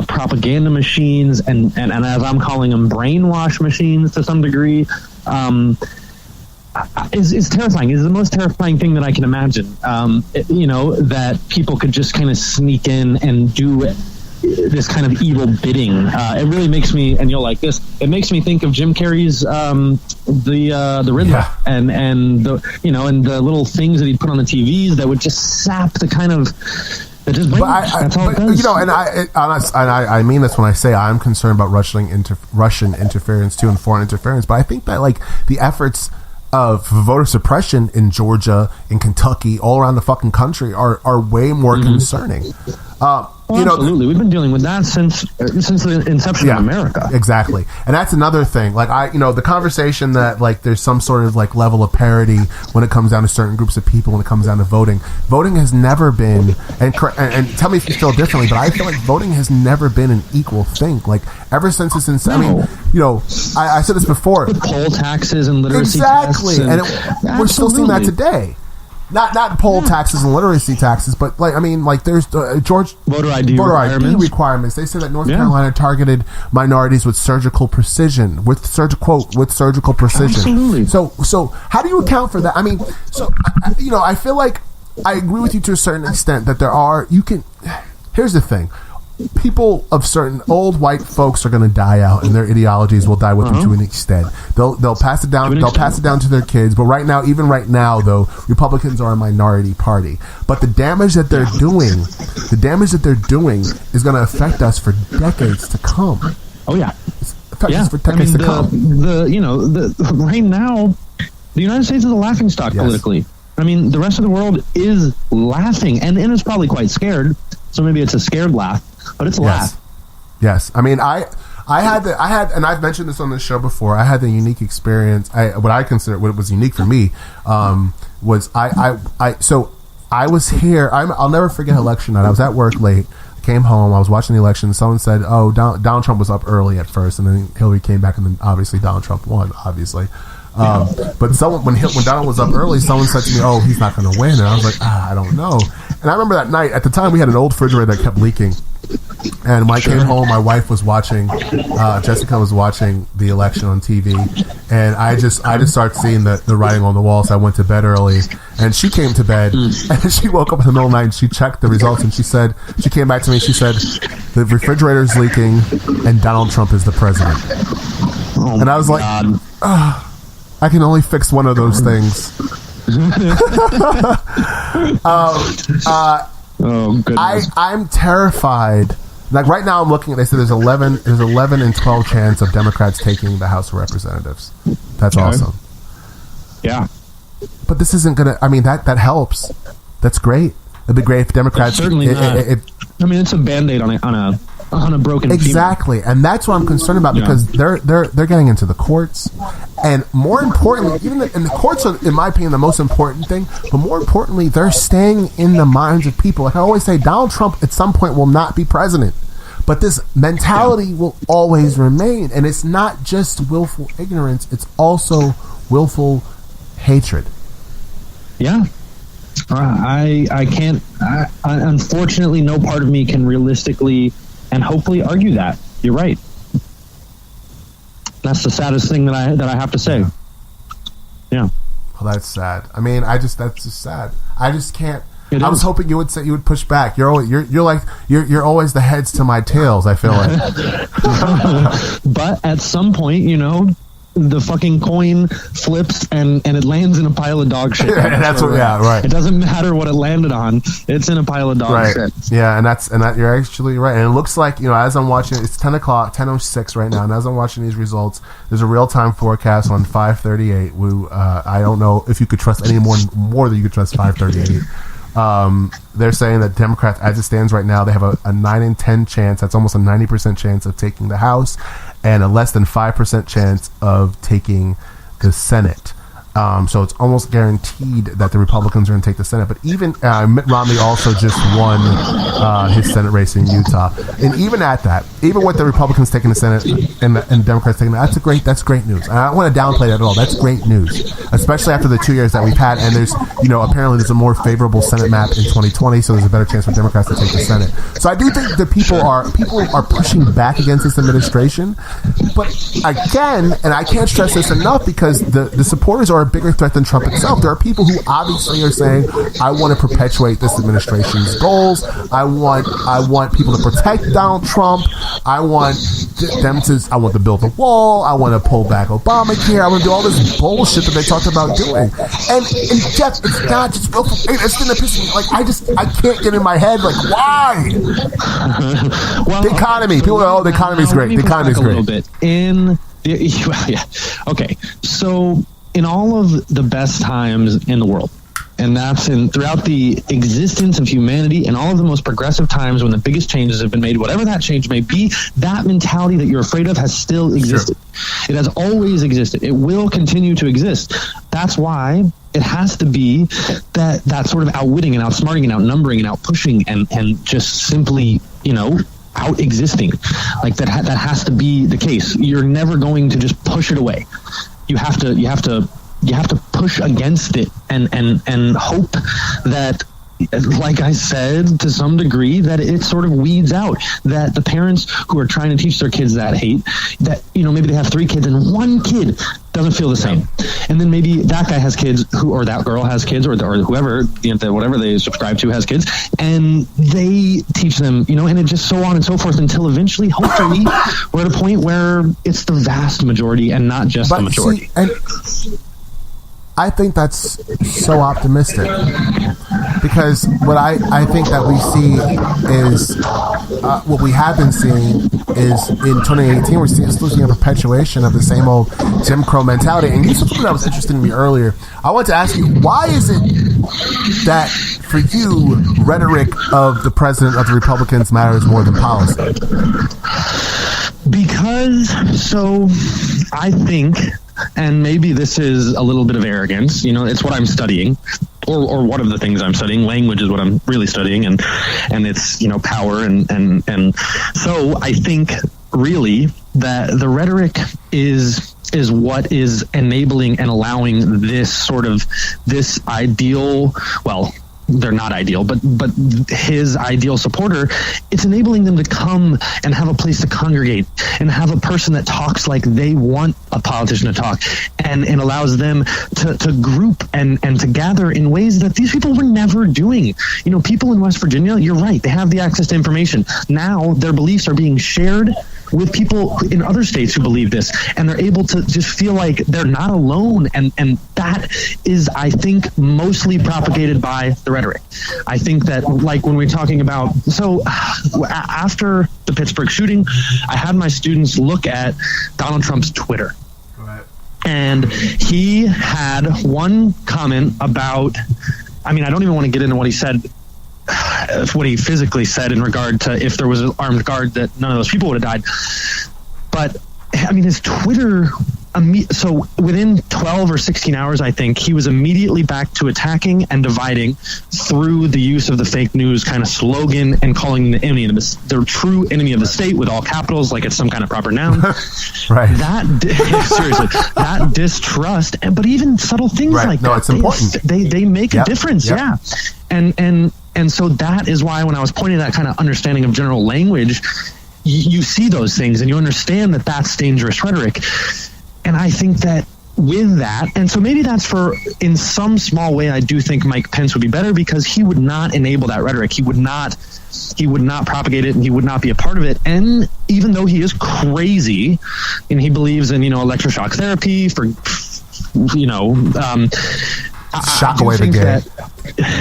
propaganda machines, and as I'm calling them, brainwash machines to some degree, is terrifying. It's the most terrifying thing that I can imagine. You know, that people could just kind of sneak in and do this kind of evil bidding. It really makes me, and you'll like this, it makes me think of Jim Carrey's the Riddler, and the, you know, and the little things that he'd put on the TVs that would just sap the kind of. That's all it does. You know, and I mean this when I say I'm concerned about Russian interference too, and foreign interference. But I think that, like, the efforts of voter suppression in Georgia, in Kentucky, all around the fucking country are way more concerning. Absolutely. We've been dealing with that since the inception of America. Exactly. And that's another thing. Like, the conversation that, like, there's some sort of, like, level of parity when it comes down to certain groups of people, when it comes down to voting. Voting has never been, and tell me if you feel differently, but I feel like voting has never been an equal thing. Like, ever since its inception, I said this before. With poll taxes and literacy exactly. tests. We're still seeing that today. Not poll taxes and literacy taxes, but there's voter ID requirements. They say that North Carolina targeted minorities with surgical precision, with surgical precision. Absolutely. So how do you account for that? I mean, I feel like I agree with you to a certain extent that here's the thing. People of certain old white folks are going to die out, and their ideologies will die with them to an extent. They'll pass it down. They'll pass it down to their kids. But even right now, though, Republicans are a minority party. But the damage that they're doing, is going to affect us for decades to come. Oh yeah, affect us for decades to come. Right now, the United States is a laughingstock politically. I mean, the rest of the world is laughing, and it's probably quite scared. So maybe it's a scared laugh. But it's a laugh. Yes. I mean, I had, and I've mentioned this on this show before. I had the unique experience. What I consider what was unique for me was So I was here. I'll never forget election night. I was at work late. I came home. I was watching the election. Someone said, "Oh, Donald Trump was up early at first, and then Hillary came back, and then obviously Donald Trump won. Obviously." But when Donald was up early, someone said to me, "Oh, he's not going to win," and I was like, "I don't know." And I remember that night. At the time, we had an old refrigerator that kept leaking. And when I came home, my wife was watching. Jessica was watching the election on TV, and I just started seeing the writing on the wall. So I went to bed early, and she came to bed, and she woke up in the middle of the night. And she checked the results, and she came back to me. She said, "The refrigerator's leaking, and Donald Trump is the president." And I was like, I can only fix one of those things. Oh goodness! I'm terrified. Like right now, I'm looking. They said there's 11 and 12 chance of Democrats taking the House of Representatives. That's awesome. Yeah, but this isn't gonna. I mean, that helps. That's great. It'd be great if Democrats. It's certainly not. I mean, it's a Band-Aid on a broken. Exactly, and that's what I'm concerned about because they're getting into the courts, and more importantly, and the courts are, in my opinion, the most important thing. But more importantly, they're staying in the minds of people. Like I always say, Donald Trump at some point will not be president, but this mentality will always remain, and it's not just willful ignorance; it's also willful hatred. Yeah. I can't. Unfortunately, no part of me can realistically and hopefully argue that. You're right. That's the saddest thing that I have to say. Yeah. Well, that's sad. I mean, that's just sad. I just can't. I was hoping you would push back. You're always the heads to my tails. I feel like. But at some point, the fucking coin flips and it lands in a pile of dog shit. That's what. Yeah, right. It doesn't matter what it landed on; it's in a pile of dog shit. Yeah, and that you're actually right. And it looks like as I'm watching, it's 10:06 right now, and as I'm watching these results, there's a real time forecast on 5:38. I don't know if you could trust any more than you could trust 5:38. They're saying that Democrats, as it stands right now, they have a 9 in 10 chance. That's almost a 90% chance of taking the House, and a less than 5% chance of taking the Senate. So it's almost guaranteed that the Republicans are going to take the Senate. But even Mitt Romney also just won his Senate race in Utah. And even at that, even with the Republicans taking the Senate and the Democrats taking that, that's great news. And I don't want to downplay that at all. That's great news, especially after the 2 years that we've had. And there's, apparently there's a more favorable Senate map in 2020, so there's a better chance for Democrats to take the Senate. So I do think that people are pushing back against this administration. But again, and I can't stress this enough because the supporters are a bigger threat than Trump itself. There are people who obviously are saying, I want to perpetuate this administration's goals. I want people to protect Donald Trump. I want to build a wall. I want to pull back Obamacare. I want to do all this bullshit that they talked about doing. And Jeff, it's not just willful. It's going to piss me. Like, I can't get in my head. Like, why? Well, the economy. People go, the economy's great. The economy's great. A little bit. Okay. So in all of the best times in the world, And that's throughout the existence of humanity and all of the most progressive times when the biggest changes have been made, whatever that change may be, that mentality that you're afraid of has still existed. It has always existed. It will continue to exist. That's why it has to be that sort of outwitting and outsmarting and outnumbering and outpushing and just simply, out existing. Like that has to be the case. You're never going to just push it away. You have to push against it and hope that, like I said, to some degree, that it sort of weeds out, that the parents who are trying to teach their kids that hate, that, maybe they have 3 kids and 1 kid doesn't feel the same. And then maybe that guy has kids or that girl has kids or whoever, whatever they subscribe to has kids, and they teach them, and it just so on and so forth until eventually, hopefully, we're at a point where it's the vast majority and not just the majority. See, I think that's so optimistic, because what I think that we see is what we have been seeing is in 2018 we're still seeing a perpetuation of the same old Jim Crow mentality. And you said something that was interesting to me earlier. I want to ask you, why is it that for you rhetoric of the president of the Republicans matters more than policy? Because I think, and maybe this is a little bit of arrogance, it's what I'm studying, or one of the things I'm studying. Language is what I'm really studying, and it's, power, and so I think really that the rhetoric is what is enabling and allowing this ideal, well, they're not ideal, but his ideal supporter, it's enabling them to come and have a place to congregate and have a person that talks like they want a politician to talk, and allows them to group and to gather in ways that these people were never doing. People in West Virginia, you're right, they have the access to information. Now their beliefs are being shared with people in other states who believe this, and they're able to just feel like they're not alone, and that is, I think, mostly propagated by the rhetoric. I think that, like when we're talking about, after the Pittsburgh shooting, I had my students look at Donald Trump's Twitter. And he had one comment about, I don't even want to get into what he said, what he physically said in regard to if there was an armed guard, that none of those people would have died. But his Twitter, so within 12 or 16 hours, I think, he was immediately back to attacking and dividing through the use of the fake news kind of slogan and calling the enemy of the true enemy of the state with all capitals, like it's some kind of proper noun. Right. Seriously, that distrust, but even subtle things like that. It's important. They make a difference. Yep. Yeah. And so that is why when I was pointing that kind of understanding of general language, you see those things and you understand that that's dangerous rhetoric. And I think that with that, and so maybe that's in some small way, I do think Mike Pence would be better, because he would not enable that rhetoric. He would not propagate it, and he would not be a part of it. And even though he is crazy and he believes in, electroshock therapy for, shock away the game.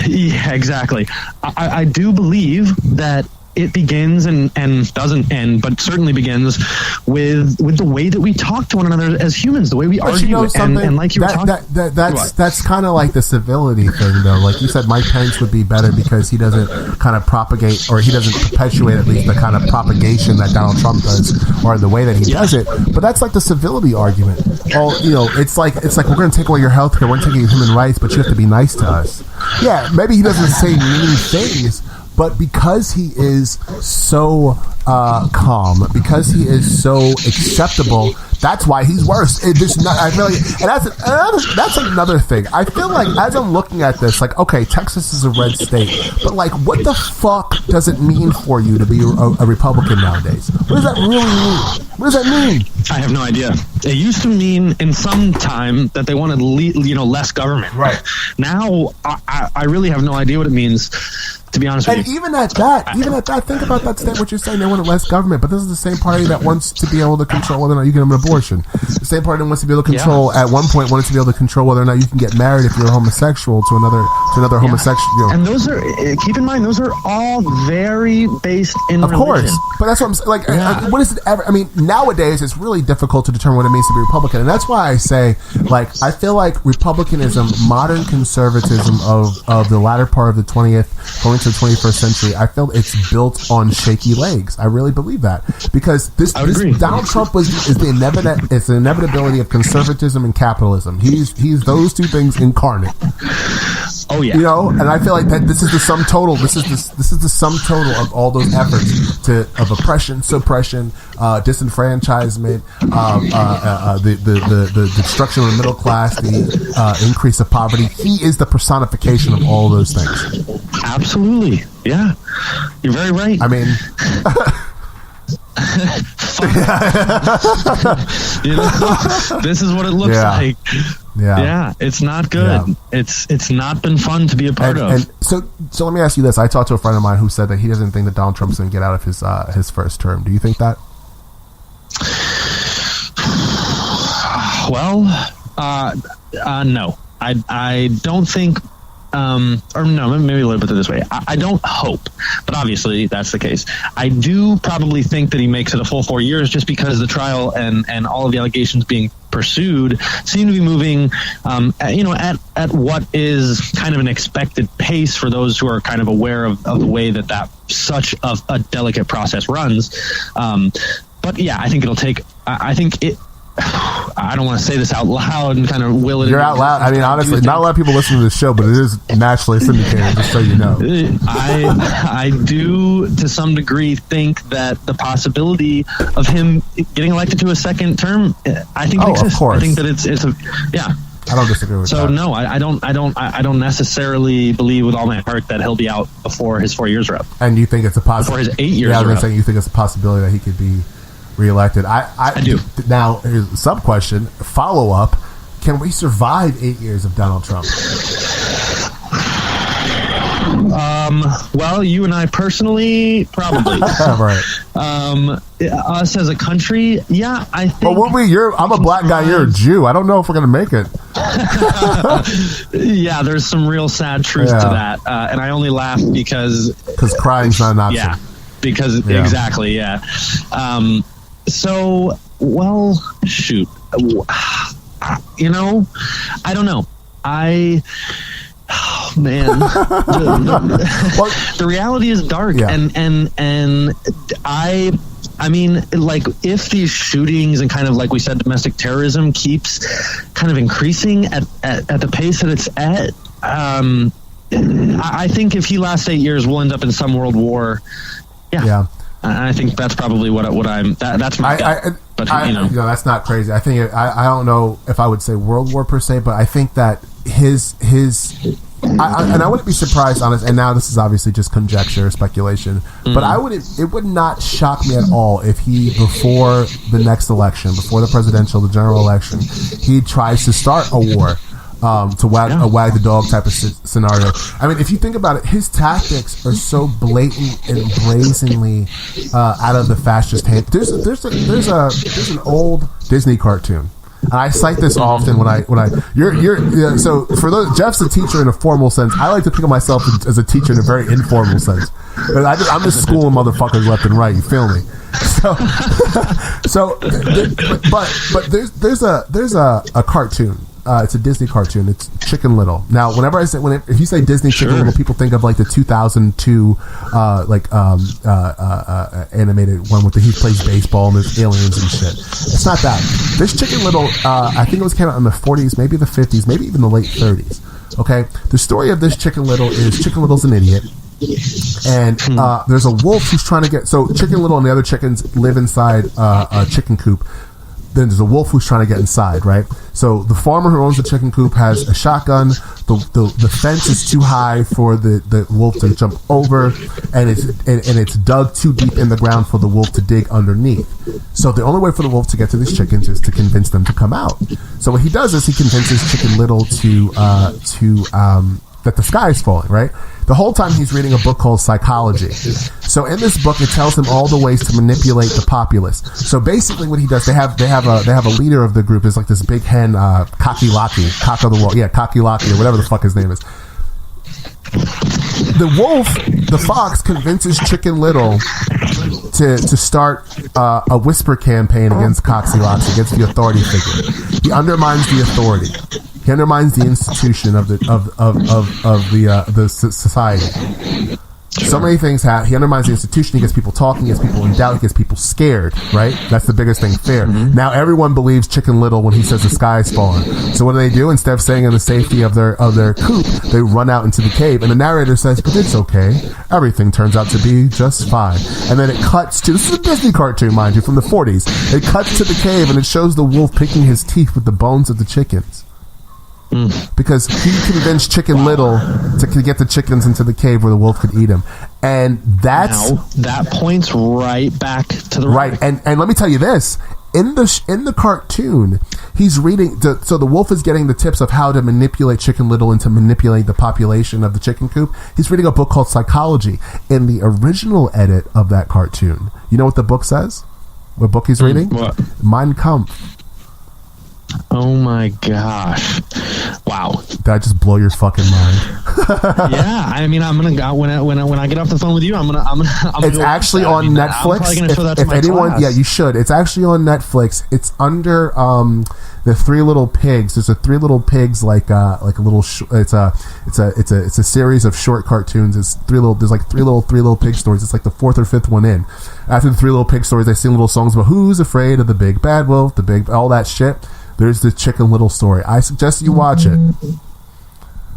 Yeah, exactly. I do believe that it begins and doesn't end, but certainly begins with the way that we talk to one another as humans, the way we argue, and like you were talking. That's kind of like the civility thing, though. Like you said, Mike Pence would be better because he doesn't kind of propagate, or he doesn't perpetuate at least the kind of propagation that Donald Trump does, or the way that he does it. But that's like the civility argument. Oh, it's like we're going to take away your health care, we're going to take away your human rights, but you have to be nice to us. Yeah, maybe he doesn't say mean things, but because he is so calm, because he is so acceptable, that's why he's worse. I feel like, and that's another thing. I feel like as I'm looking at this, like, okay, Texas is a red state, but like, what the fuck does it mean for you to be a Republican nowadays? What does that really mean? What does that mean? I have no idea. It used to mean in some time that they wanted less government. Right. Now, I really have no idea what it means. To be honest with you. Even at that, think about that state, what you're saying, they want less government, but this is the same party that wants to be able to control whether or not you get an abortion. The same party that wants to be able to control, at one point, wanted to be able to control whether or not you can get married if you're a homosexual to another homosexual. You know. And those are, keep in mind, those are all very based in of religion. Course, but that's what I'm saying. Like, what is it ever? I mean, nowadays it's really difficult to determine what it means to be Republican, and that's why I say, like, I feel like republicanism, modern conservatism of the latter part of the 20th, going to the 21st century, I feel it's built on shaky legs. I really believe that, because this Donald Trump is the inevitability of conservatism and capitalism. He's those two things incarnate. Oh yeah, you know, and I feel like that this is the sum total. This is the sum total of all those efforts of oppression, suppression, disenfranchisement, the destruction of the middle class, the increase of poverty. He is the personification of all those things. Absolutely, yeah, you're very right. I mean. You know, this is what it looks like. Yeah, it's not good. Yeah. It's not been fun to be a part of. And so let me ask you this. I talked to a friend of mine who said that he doesn't think that Donald Trump's going to get out of his first term. Do you think that? Well, no. I don't think. Or no, maybe a little bit this way. I don't hope, but obviously that's the case. I do probably think that he makes it a full 4 years, just because the trial and all of the allegations being pursued seem to be moving, at what is kind of an expected pace for those who are kind of aware of the way that such a delicate process runs. But yeah, I think it'll take. I don't want to say this out loud and kind of will it. You're out loud. I mean, honestly, not a lot of people listen to this show, but it is nationally syndicated, just so you know. I do, to some degree, think that the possibility of him getting elected to a second term, I think it exists. Of course. I think that it's yeah. I don't disagree with that. So no, I don't necessarily believe with all my heart that he'll be out before his 4 years are up. And you think it's a possibility? Before his 8 years are up? Yeah, I was going to say you think it's a possibility that he could be reelected. I do. Now, here's a sub question, follow up. Can we survive 8 years of Donald Trump? Well, you and I personally, probably. Right. Us as a country, yeah, I think. Well, I'm a black guy, you're a Jew. I don't know if we're going to make it. Yeah, there's some real sad truth to that. And I only laugh because crying's not an option. Yeah, exactly, yeah. So, well, shoot. You know, I don't know. Oh, man. The reality is dark. Yeah. And I mean, like, if these shootings and kind of, like we said, domestic terrorism keeps kind of increasing at the pace that it's at, I think if he lasts 8 years, we'll end up in some world war. Yeah. I think that's probably what I'm. That's my gut. But that's not crazy. I think I don't know if I would say world war per se, but I think that his and I wouldn't be surprised, honest. And now this is obviously just conjecture, speculation. But it would not shock me at all if he, before the next election, before the general election, he tries to start a war. To wag the dog type of scenario. I mean, if you think about it, his tactics are so blatant and brazenly out of the fascist hand. There's an old Disney cartoon, and I cite this often so for those, Jeff's a teacher in a formal sense. I like to think of myself as a teacher in a very informal sense. I'm just schooling motherfuckers left and right. You feel me? But there's a cartoon. It's a Disney cartoon. It's Chicken Little. Now, whenever I say if you say Disney Chicken Little, people think of like the 2002 animated one with he plays baseball and there's aliens and shit. It's not that. This Chicken Little, I think it came out in the 40s, maybe the 50s, maybe even the late 30s. Okay, the story of this Chicken Little is Chicken Little's an idiot. And there's a wolf who's trying to get. So Chicken Little and the other chickens live inside a chicken coop. Then there's a wolf who's trying to get inside, right? So the farmer who owns the chicken coop has a shotgun. The fence is too high for the wolf to jump over, and it's dug too deep in the ground for the wolf to dig underneath. So the only way for the wolf to get to these chickens is to convince them to come out. So what he does is he convinces Chicken Little to that the sky is falling, right? The whole time he's reading a book called Psychology. So in this book, it tells him all the ways to manipulate the populace. So basically, what he does, they have a leader of the group. Is like this big hen, Cock of the Wall, Cocky or whatever the fuck his name is. The wolf, the fox, convinces Chicken Little to start a whisper campaign against Coxie Loxie, against the authority figure. He undermines the authority. He undermines the institution of the society. So many things happen. He undermines the institution. He gets people talking. He gets people in doubt. He gets people scared. Right? That's the biggest thing. Fear. Now everyone believes Chicken Little when he says the sky is falling. So what do? Instead of staying in the safety of their coop, they run out into the cave. And the narrator says, "But it's okay. Everything turns out to be just fine." And then it cuts to, this is a Disney cartoon, mind you, from the 40s. It cuts to the cave and it shows the wolf picking his teeth with the bones of the chickens. Because he convinced Chicken Little to get the chickens into the cave where the wolf could eat them. And that points right back to the right. And let me tell you this. In the cartoon, he's reading. So the wolf is getting the tips of how to manipulate Chicken Little and to manipulate the population of the chicken coop. He's reading a book called Psychology. In the original edit of that cartoon, you know what the book says? What book he's reading? What? Mein Kampf. Oh my gosh! Wow! Did I just blow your fucking mind? Yeah, I mean, I'm gonna go when I get off the phone with you. I'm gonna. It's actually on Netflix. I'm probably gonna show that to my class. Yeah, you should. It's actually on Netflix. It's under the Three Little Pigs. There's a Three Little Pigs like a little. It's a series of short cartoons. There's three little pig stories. It's like the fourth or fifth one in. After the Three Little Pig stories, they sing little songs about who's afraid of the big bad wolf, all that shit. There's the Chicken Little story. I suggest you watch it.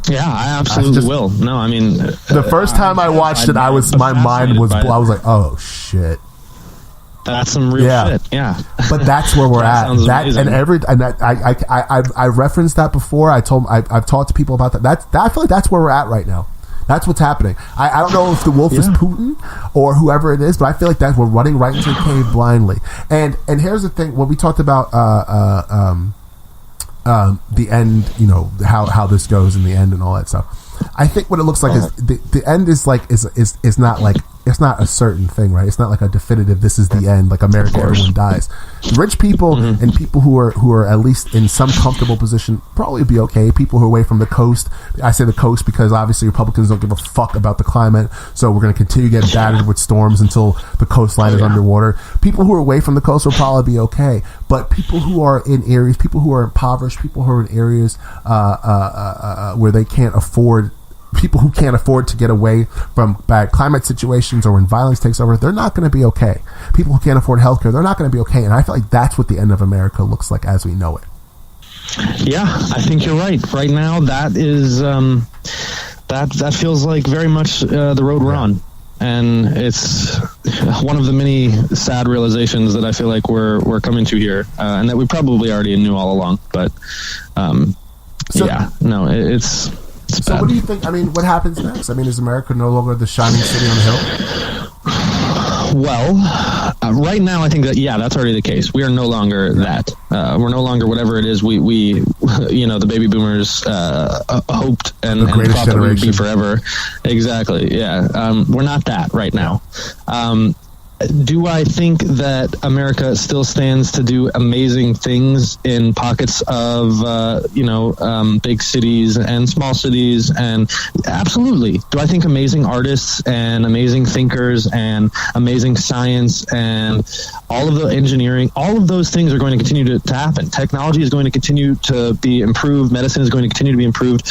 Yeah, I absolutely will. No, I mean, the first time I watched it, my mind was. I was like, oh shit. That's some real shit. Yeah, but that's where we're at. I referenced that before. I've talked to people about that. I feel like that's where we're at right now. That's what's happening. I don't know if the wolf is Putin or whoever it is, but I feel like that we're running right into the cave blindly. And here's the thing: when we talked about the end, you know, how this goes in the end and all that stuff. I think what it looks like is the end is not like, it's not a certain thing, right? It's not like a definitive, this is the end, like America, everyone dies. Rich people and people who are at least in some comfortable position probably be okay. People who are away from the coast, I say the coast because obviously Republicans don't give a fuck about the climate, so we're going to continue to get battered with storms until the coastline is underwater. People who are away from the coast will probably be okay, but people who are in areas, people who are impoverished, people who are in areas where they can't afford, people who can't afford to get away from bad climate situations or when violence takes over, they're not going to be okay. People who can't afford healthcare, they're not going to be okay. And I feel like that's what the end of America looks like as we know it. Yeah, I think you're right. Right now, that is that feels like very much the road we're on. And it's one of the many sad realizations that I feel like we're coming to here, and that we probably already knew all along. But it's so bad. What do you think? I mean, what happens next? I mean, is America no longer the shining city on the hill? Well, right now I think that, that's already the case. We are no longer that. We're no longer whatever it is we the baby boomers hoped and thought that we would be forever. Exactly, yeah. We're not that right now. Do I think that America still stands to do amazing things in pockets of, big cities and small cities? And absolutely. Do I think amazing artists and amazing thinkers and amazing science and all of the engineering, all of those things are going to continue to happen? Technology is going to continue to be improved. Medicine is going to continue to be improved.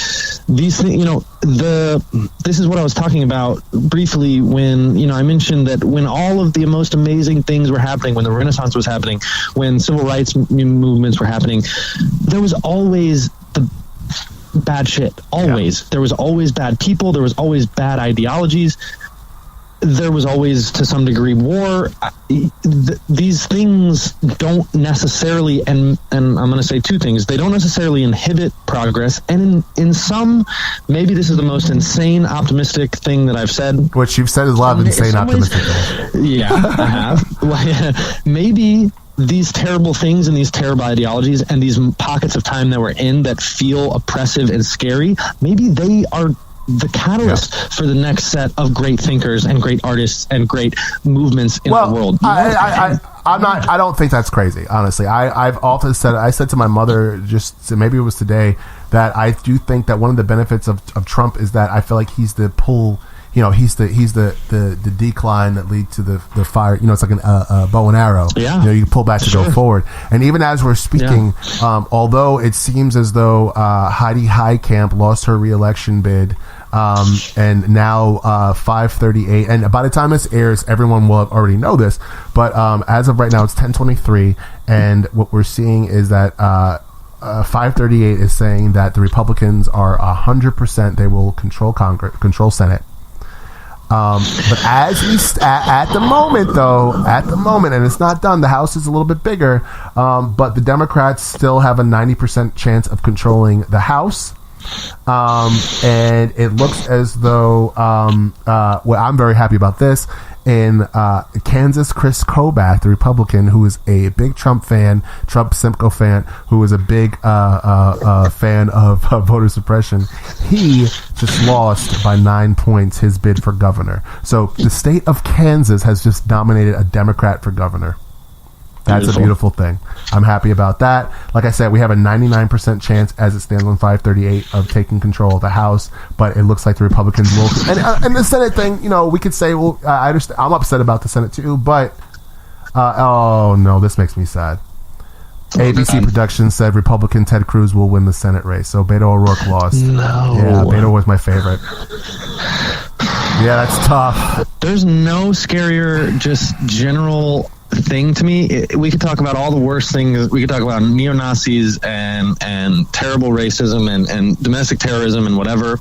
These things, this is what I was talking about briefly when, I mentioned that when all of the most amazing things were happening, when the Renaissance was happening, when civil rights movements were happening, there was always the bad shit. Always. Yeah. There was always bad people. There was always bad ideologies. There was always, to some degree, war. These things don't necessarily, and I'm going to say two things, they don't necessarily inhibit progress, and in some, maybe this is the most insane, optimistic thing that I've said. What you've said is a lot of insane, optimistic things. Yeah, I have. Maybe these terrible things and these terrible ideologies and these pockets of time that we're in that feel oppressive and scary, maybe they are the catalyst for the next set of great thinkers and great artists and great movements in the world. I don't think that's crazy, honestly. I've often said, I said to my mother maybe it was today, that I do think that one of the benefits of Trump is that I feel like he's the pull, he's the decline that leads to the fire. It's like a bow and arrow. Yeah. You pull back to go forward. And even as we're speaking, although it seems as though Heidi Heitkamp lost her re-election bid, and now 5:38, and by the time this airs, everyone will already know this. But as of right now, it's 10:23, and what we're seeing is that 538 is saying that the Republicans are 100%. They will control Congress, control Senate. But as we at the moment, and it's not done, the House is a little bit bigger, but the Democrats still have a 90% chance of controlling the House. And it looks as though, well, I'm very happy about this. In Kansas, Chris Kobach, the Republican, who is a big Trump Simcoe fan, who is a big fan of voter suppression, he just lost by 9 points his bid for governor. So the state of Kansas has just nominated a Democrat for governor. That's a beautiful thing. I'm happy about that. Like I said, we have a 99% chance, as it stands on 538, of taking control of the House, but it looks like the Republicans will. And the Senate thing, we could say, well, I understand. I'm upset about the Senate too, but oh no, this makes me sad. ABC Productions said Republican Ted Cruz will win the Senate race, so Beto O'Rourke lost. No. Yeah, Beto was my favorite. Yeah, that's tough. There's no scarier, just general thing to me. We could talk about all the worst things. We could talk about neo-Nazis and terrible racism and domestic terrorism and whatever.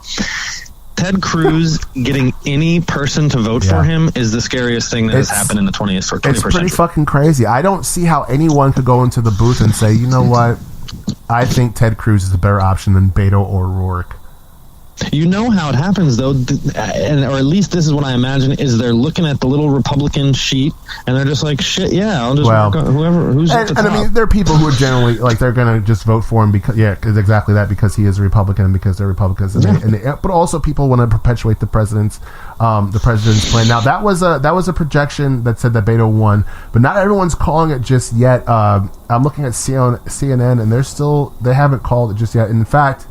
Ted Cruz getting any person to vote for him is the scariest thing that has happened in the 20th or 21st It's pretty century. fucking crazy. I don't see how anyone could go into the booth and say, you know what, I think Ted Cruz is a better option than Beto O'Rourke. You know how it happens, though, or at least this is what I imagine, is they're looking at the little Republican sheet, and they're just like, shit, yeah, I'll just work on who's at the top. And I mean, there are people who are generally, like, they're going to just vote for him because, exactly that, because he is a Republican and because they're Republicans. But also people want to perpetuate the president's plan. Now, that was a projection that said that Beto won, but not everyone's calling it just yet. I'm looking at CNN, and they haven't called it just yet. And in fact,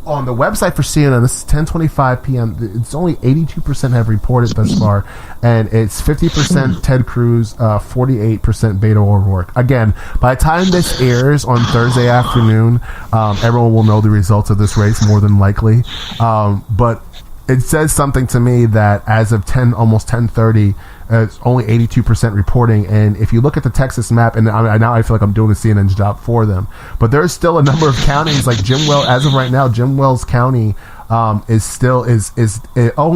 on the website for CNN, this is 10:25 p.m. It's only 82% have reported thus far, and it's 50% Ted Cruz, 48% Beto O'Rourke. Again, by the time this airs on Thursday afternoon, everyone will know the results of this race more than likely. But it says something to me that as of almost 10:30, it's only 82% reporting. And if you look at the Texas map, and now I feel like I'm doing a CNN's job for them, but there's still a number of counties like as of right now, Jim Wells County oh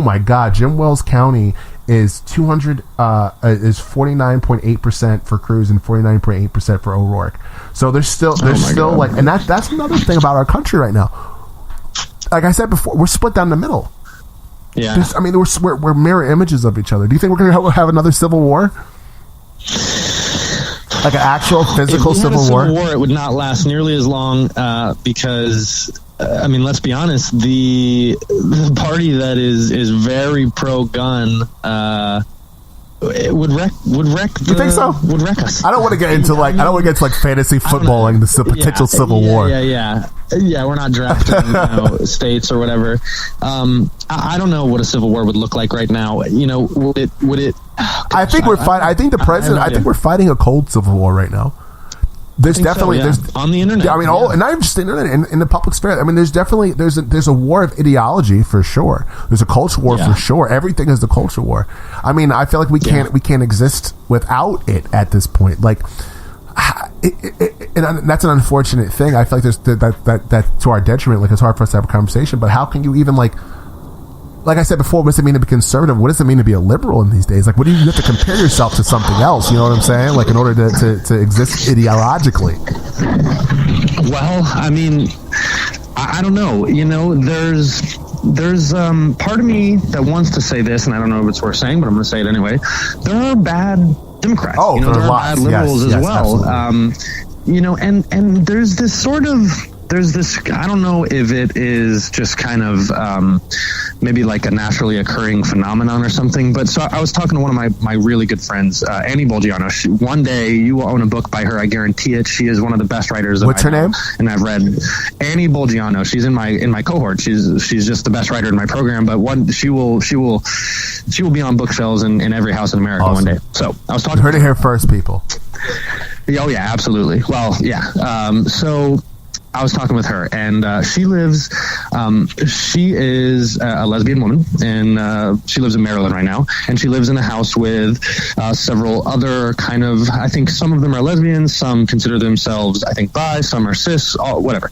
my God, Jim Wells County is 49.8% for Cruz and 49.8% for O'Rourke. So there's still like, and that's another thing about our country right now. Like I said before, we're split down the middle. Yeah, we're mirror images of each other. Do you think we're going to have another civil war? Like an actual physical civil war? It would not last nearly as long because, let's be honest, the party that is very pro-gun would wreck. You think so? Would wreck us. I don't want to get into fantasy footballing the potential civil war. Yeah, we're not drafting states or whatever. I don't know what a civil war would look like right now. Would it? I think we're fighting. I think the president. I think we're fighting a cold civil war right now. There's definitely there's on the internet. And not even just the internet, in the public sphere. There's definitely there's a war of ideology for sure. There's a culture war for sure. Everything is the culture war. I feel like we can't exist without it at this point. Like, and that's an unfortunate thing. I feel like there's that to our detriment. Like, it's hard for us to have a conversation. But how can you even like I said before, what does it mean to be conservative? What does it mean to be a liberal in these days? Like, what do you have to compare yourself to something else? You know what I'm saying? Like, in order to exist ideologically. Well, I don't know. There's part of me that wants to say this, and I don't know if it's worth saying, but I'm going to say it anyway. There Democrats. Oh, there are lots. bad liberals as well. And there's this sort of, I don't know if it is just kind of maybe like a naturally occurring phenomenon or something, but so I was talking to one of my really good friends, Annie Bolgiano. One day you will own a book by her, I guarantee it. She is one of the best writers. What's her name? And I've read Annie Bolgiano. She's in my cohort. She's just the best writer in my program, but she will be on bookshelves in every house in America one day. So I was talking. Heard it here first, people. Oh yeah, absolutely. Well, yeah. So I was talking with her, and she is a lesbian woman, and she lives in Maryland right now, and she lives in a house with several other kind of, I think some of them are lesbians, some consider themselves, I think, bi, some are cis, whatever.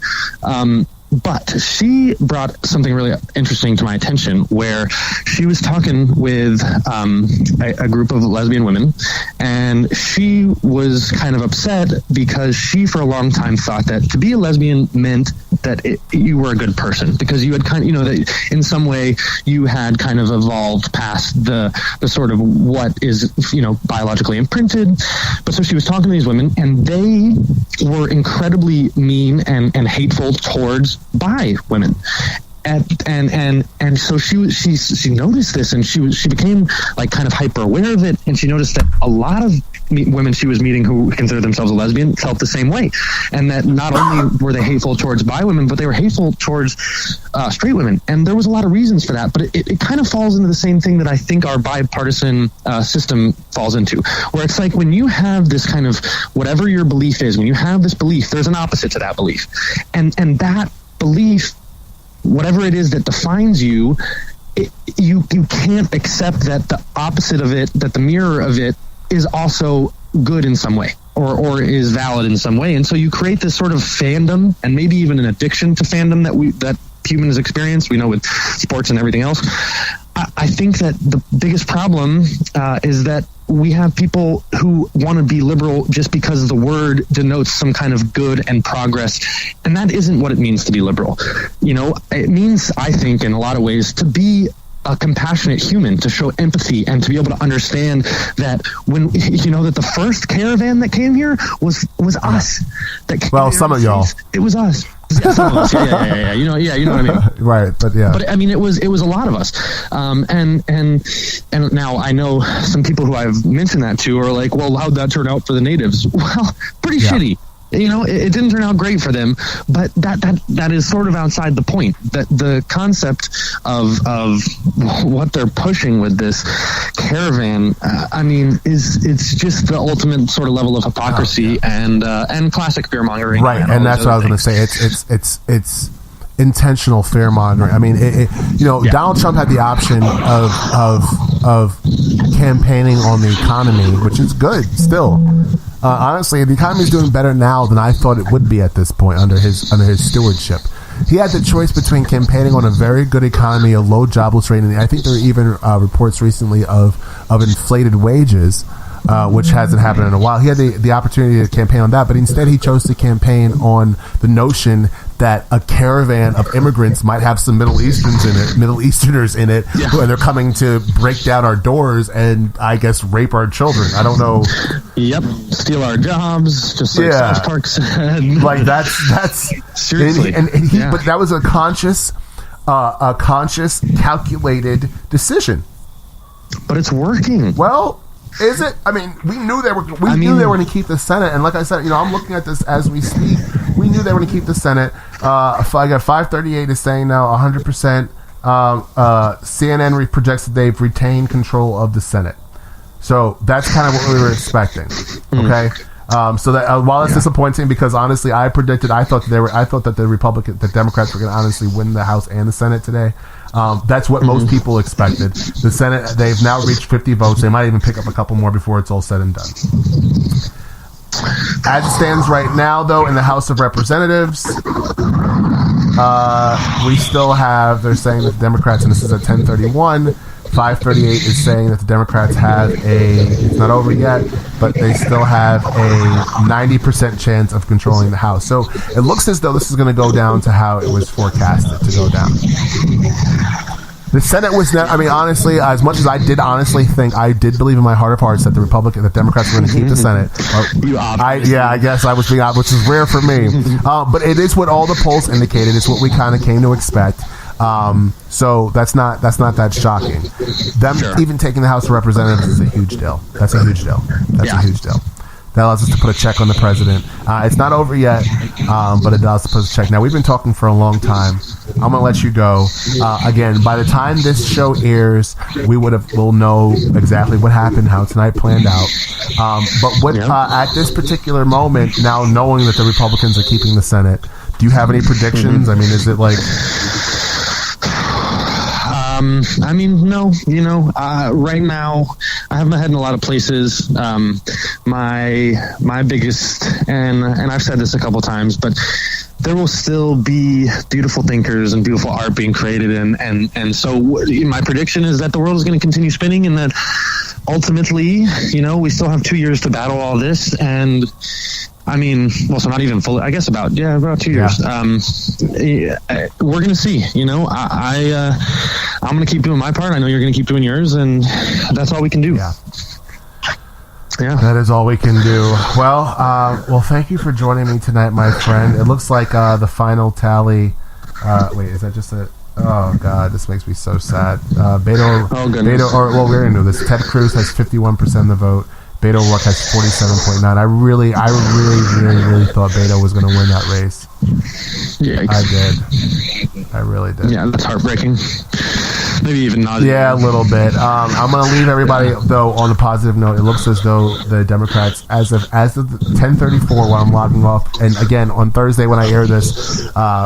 But she brought something really interesting to my attention, where she was talking with a group of lesbian women, and she was kind of upset because she, for a long time, thought that to be a lesbian meant that you were a good person, because you had kind of, that in some way you had kind of evolved past the sort of what is, biologically imprinted. But so she was talking to these women, and they were incredibly mean and hateful towards bi women. And so she noticed this, and she became like kind of hyper aware of it, and she noticed that a lot of women she was meeting who consider themselves a lesbian felt the same way, and that not only were they hateful towards bi women, but they were hateful towards straight women. And there was a lot of reasons for that, but it kind of falls into the same thing that I think our bipartisan system falls into, where it's like when you have this kind of, whatever your belief is, when you have this belief, there's an opposite to that belief, and that belief, whatever it is that defines you, you can't accept that the opposite of it, that the mirror of it, is also good in some way, or is valid in some way. And so you create this sort of fandom, and maybe even an addiction to fandom that humans experience. We know with sports and everything else. I think that the biggest problem is that we have people who want to be liberal just because the word denotes some kind of good and progress, and that isn't what it means to be liberal. It means, I think, in a lot of ways, to be a compassionate human, to show empathy, and to be able to understand that when that the first caravan that came here was us. Some of y'all. It was us. Yeah, some of us. Yeah. You know what I mean. Right, but yeah. But I mean, it was a lot of us. And now I know some people who I've mentioned that to are like, well, how'd that turn out for the natives? Well, pretty shitty. It didn't turn out great for them, but that is sort of outside the point. That the concept of what they're pushing with this caravan, it's just the ultimate sort of level of hypocrisy and classic fear mongering. Right, and that's what I was going to say. It's intentional fear mongering. I mean, Donald Trump had the option of campaigning on the economy, which is good still. Honestly, the economy is doing better now than I thought it would be at this point under his stewardship. He had the choice between campaigning on a very good economy, a low jobless rate, and I think there were even reports recently of inflated wages, which hasn't happened in a while. He had the opportunity to campaign on that, but instead he chose to campaign on the notion that a caravan of immigrants might have some Middle Easterners in it, and they're coming to break down our doors and, I guess, rape our children. I don't know. Yep, steal our jobs, just like South Park said. Like that's seriously, but that was a conscious, calculated decision. But it's working. Well. Is it? I mean, we knew they were. Knew they were going to keep the Senate, and like I said, I'm looking at this as we speak. We knew they were going to keep the Senate. I got 538 is saying now 100%. CNN projects that they've retained control of the Senate, so that's kind of what we were expecting. Okay, so that while it's disappointing, because honestly, I thought that the Democrats were going to honestly win the House and the Senate today. That's what most people expected. The Senate, they've now reached 50 votes. They might even pick up a couple more before it's all said and done. As it stands right now, though, in the House of Representatives, we still have, they're saying that the Democrats, and this is at 10:31, 538 is saying that the Democrats have it's not over yet, but they still have a 90% chance of controlling the House. So it looks as though this is going to go down to how it was forecasted to go down. The Senate was I mean, honestly, as much as I did honestly think, I did believe in my heart of hearts that the Democrats were going to keep the Senate. I guess I was being which is rare for me. But it is what all the polls indicated. It's what we kind of came to expect. So that's not that shocking. Them even taking the House of Representatives is a huge deal. That's a huge deal. A huge deal. That allows us to put a check on the president. It's not over yet, but it allows us to put a check. Now, we've been talking for a long time. I'm going to let you go. Again, by the time this show airs, we'll know exactly what happened, how tonight planned out. But at this particular moment, now knowing that the Republicans are keeping the Senate, do you have any predictions? I mean, is it like... I mean, no, right now I have my head in a lot of places. My biggest, and I've said this a couple times, but there will still be beautiful thinkers and beautiful art being created. And so my prediction is that the world is going to continue spinning, and that ultimately, we still have 2 years to battle all this. And I mean, well, so not even fully, I guess about 2 years. We're going to see, I'm going to keep doing my part. I know you're going to keep doing yours, and that's all we can do. Yeah. That is all we can do. Well, thank you for joining me tonight, my friend. It looks like the final tally. Wait, is that just a... Oh, God, this makes me so sad. Beto, we're going to do this. Ted Cruz has 51% of the vote. Beto O'Rourke has 47.9. I really thought Beto was going to win that race. Yikes. I did. I really did. Yeah, that's heartbreaking. Maybe even not. Yeah, a little bit. I'm going to leave everybody, though, on a positive note. It looks as though the Democrats, as of 10:34 while I'm logging off, and again, on Thursday when I air this,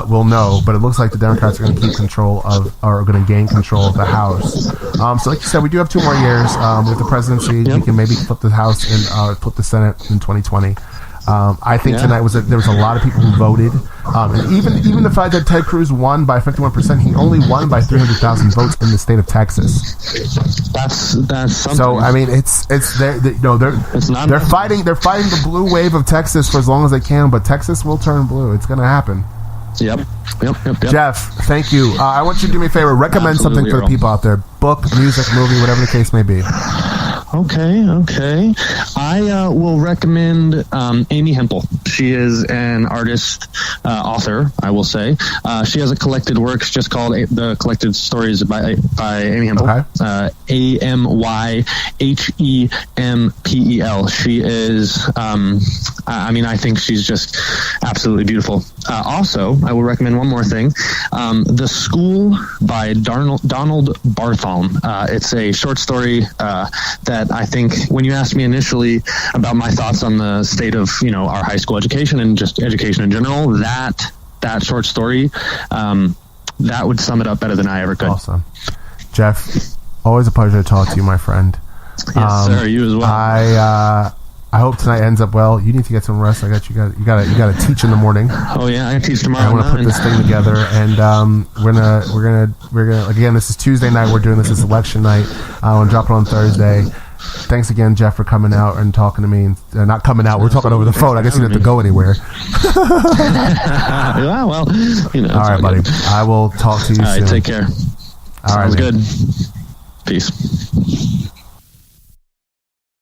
we'll know, but it looks like the Democrats are going to keep control of, or are going to gain control of the House. So like you said, we do have 2 more years. With the presidency, we can maybe flip the House and flip the Senate in 2020. I think tonight there was a lot of people who voted, and even the fact that Ted Cruz won by 51%, he only won by 300,000 votes in the state of Texas. That's something. So I mean, they're fighting the blue wave of Texas for as long as they can, but Texas will turn blue. It's going to happen. Yep. Jeff, thank you. I want you to do me a favor. Recommend something for the people out there. Book, music, movie, whatever the case may be. Okay. I will recommend Amy Hempel. She is an artist, author, I will say. She has a collected works just called The Collected Stories by Amy Hempel. Okay. AMYHEMPEL. She is, I think she's just absolutely beautiful. Also, I will recommend one more thing. The School by Donald Bartholomew. It's a short story that I think when you asked me initially about my thoughts on the state of, our high school education and just education in general, that short story, that would sum it up better than I ever could. Awesome. Jeff, always a pleasure to talk to you, my friend. Yes, sir. You as well. I hope tonight ends up well. You need to get some rest. You got to teach in the morning. Oh yeah, I teach tomorrow. I want to put this thing together, and we're gonna again. This is Tuesday night. We're doing this as election night. I want to drop it on Thursday. Thanks again, Jeff, for coming out and talking to me. Not coming out. We're talking over the phone. I guess you didn't have to go anywhere. Yeah, well, all right, buddy. Good. I will talk to you soon. All right, take care. All right, sounds good. Peace.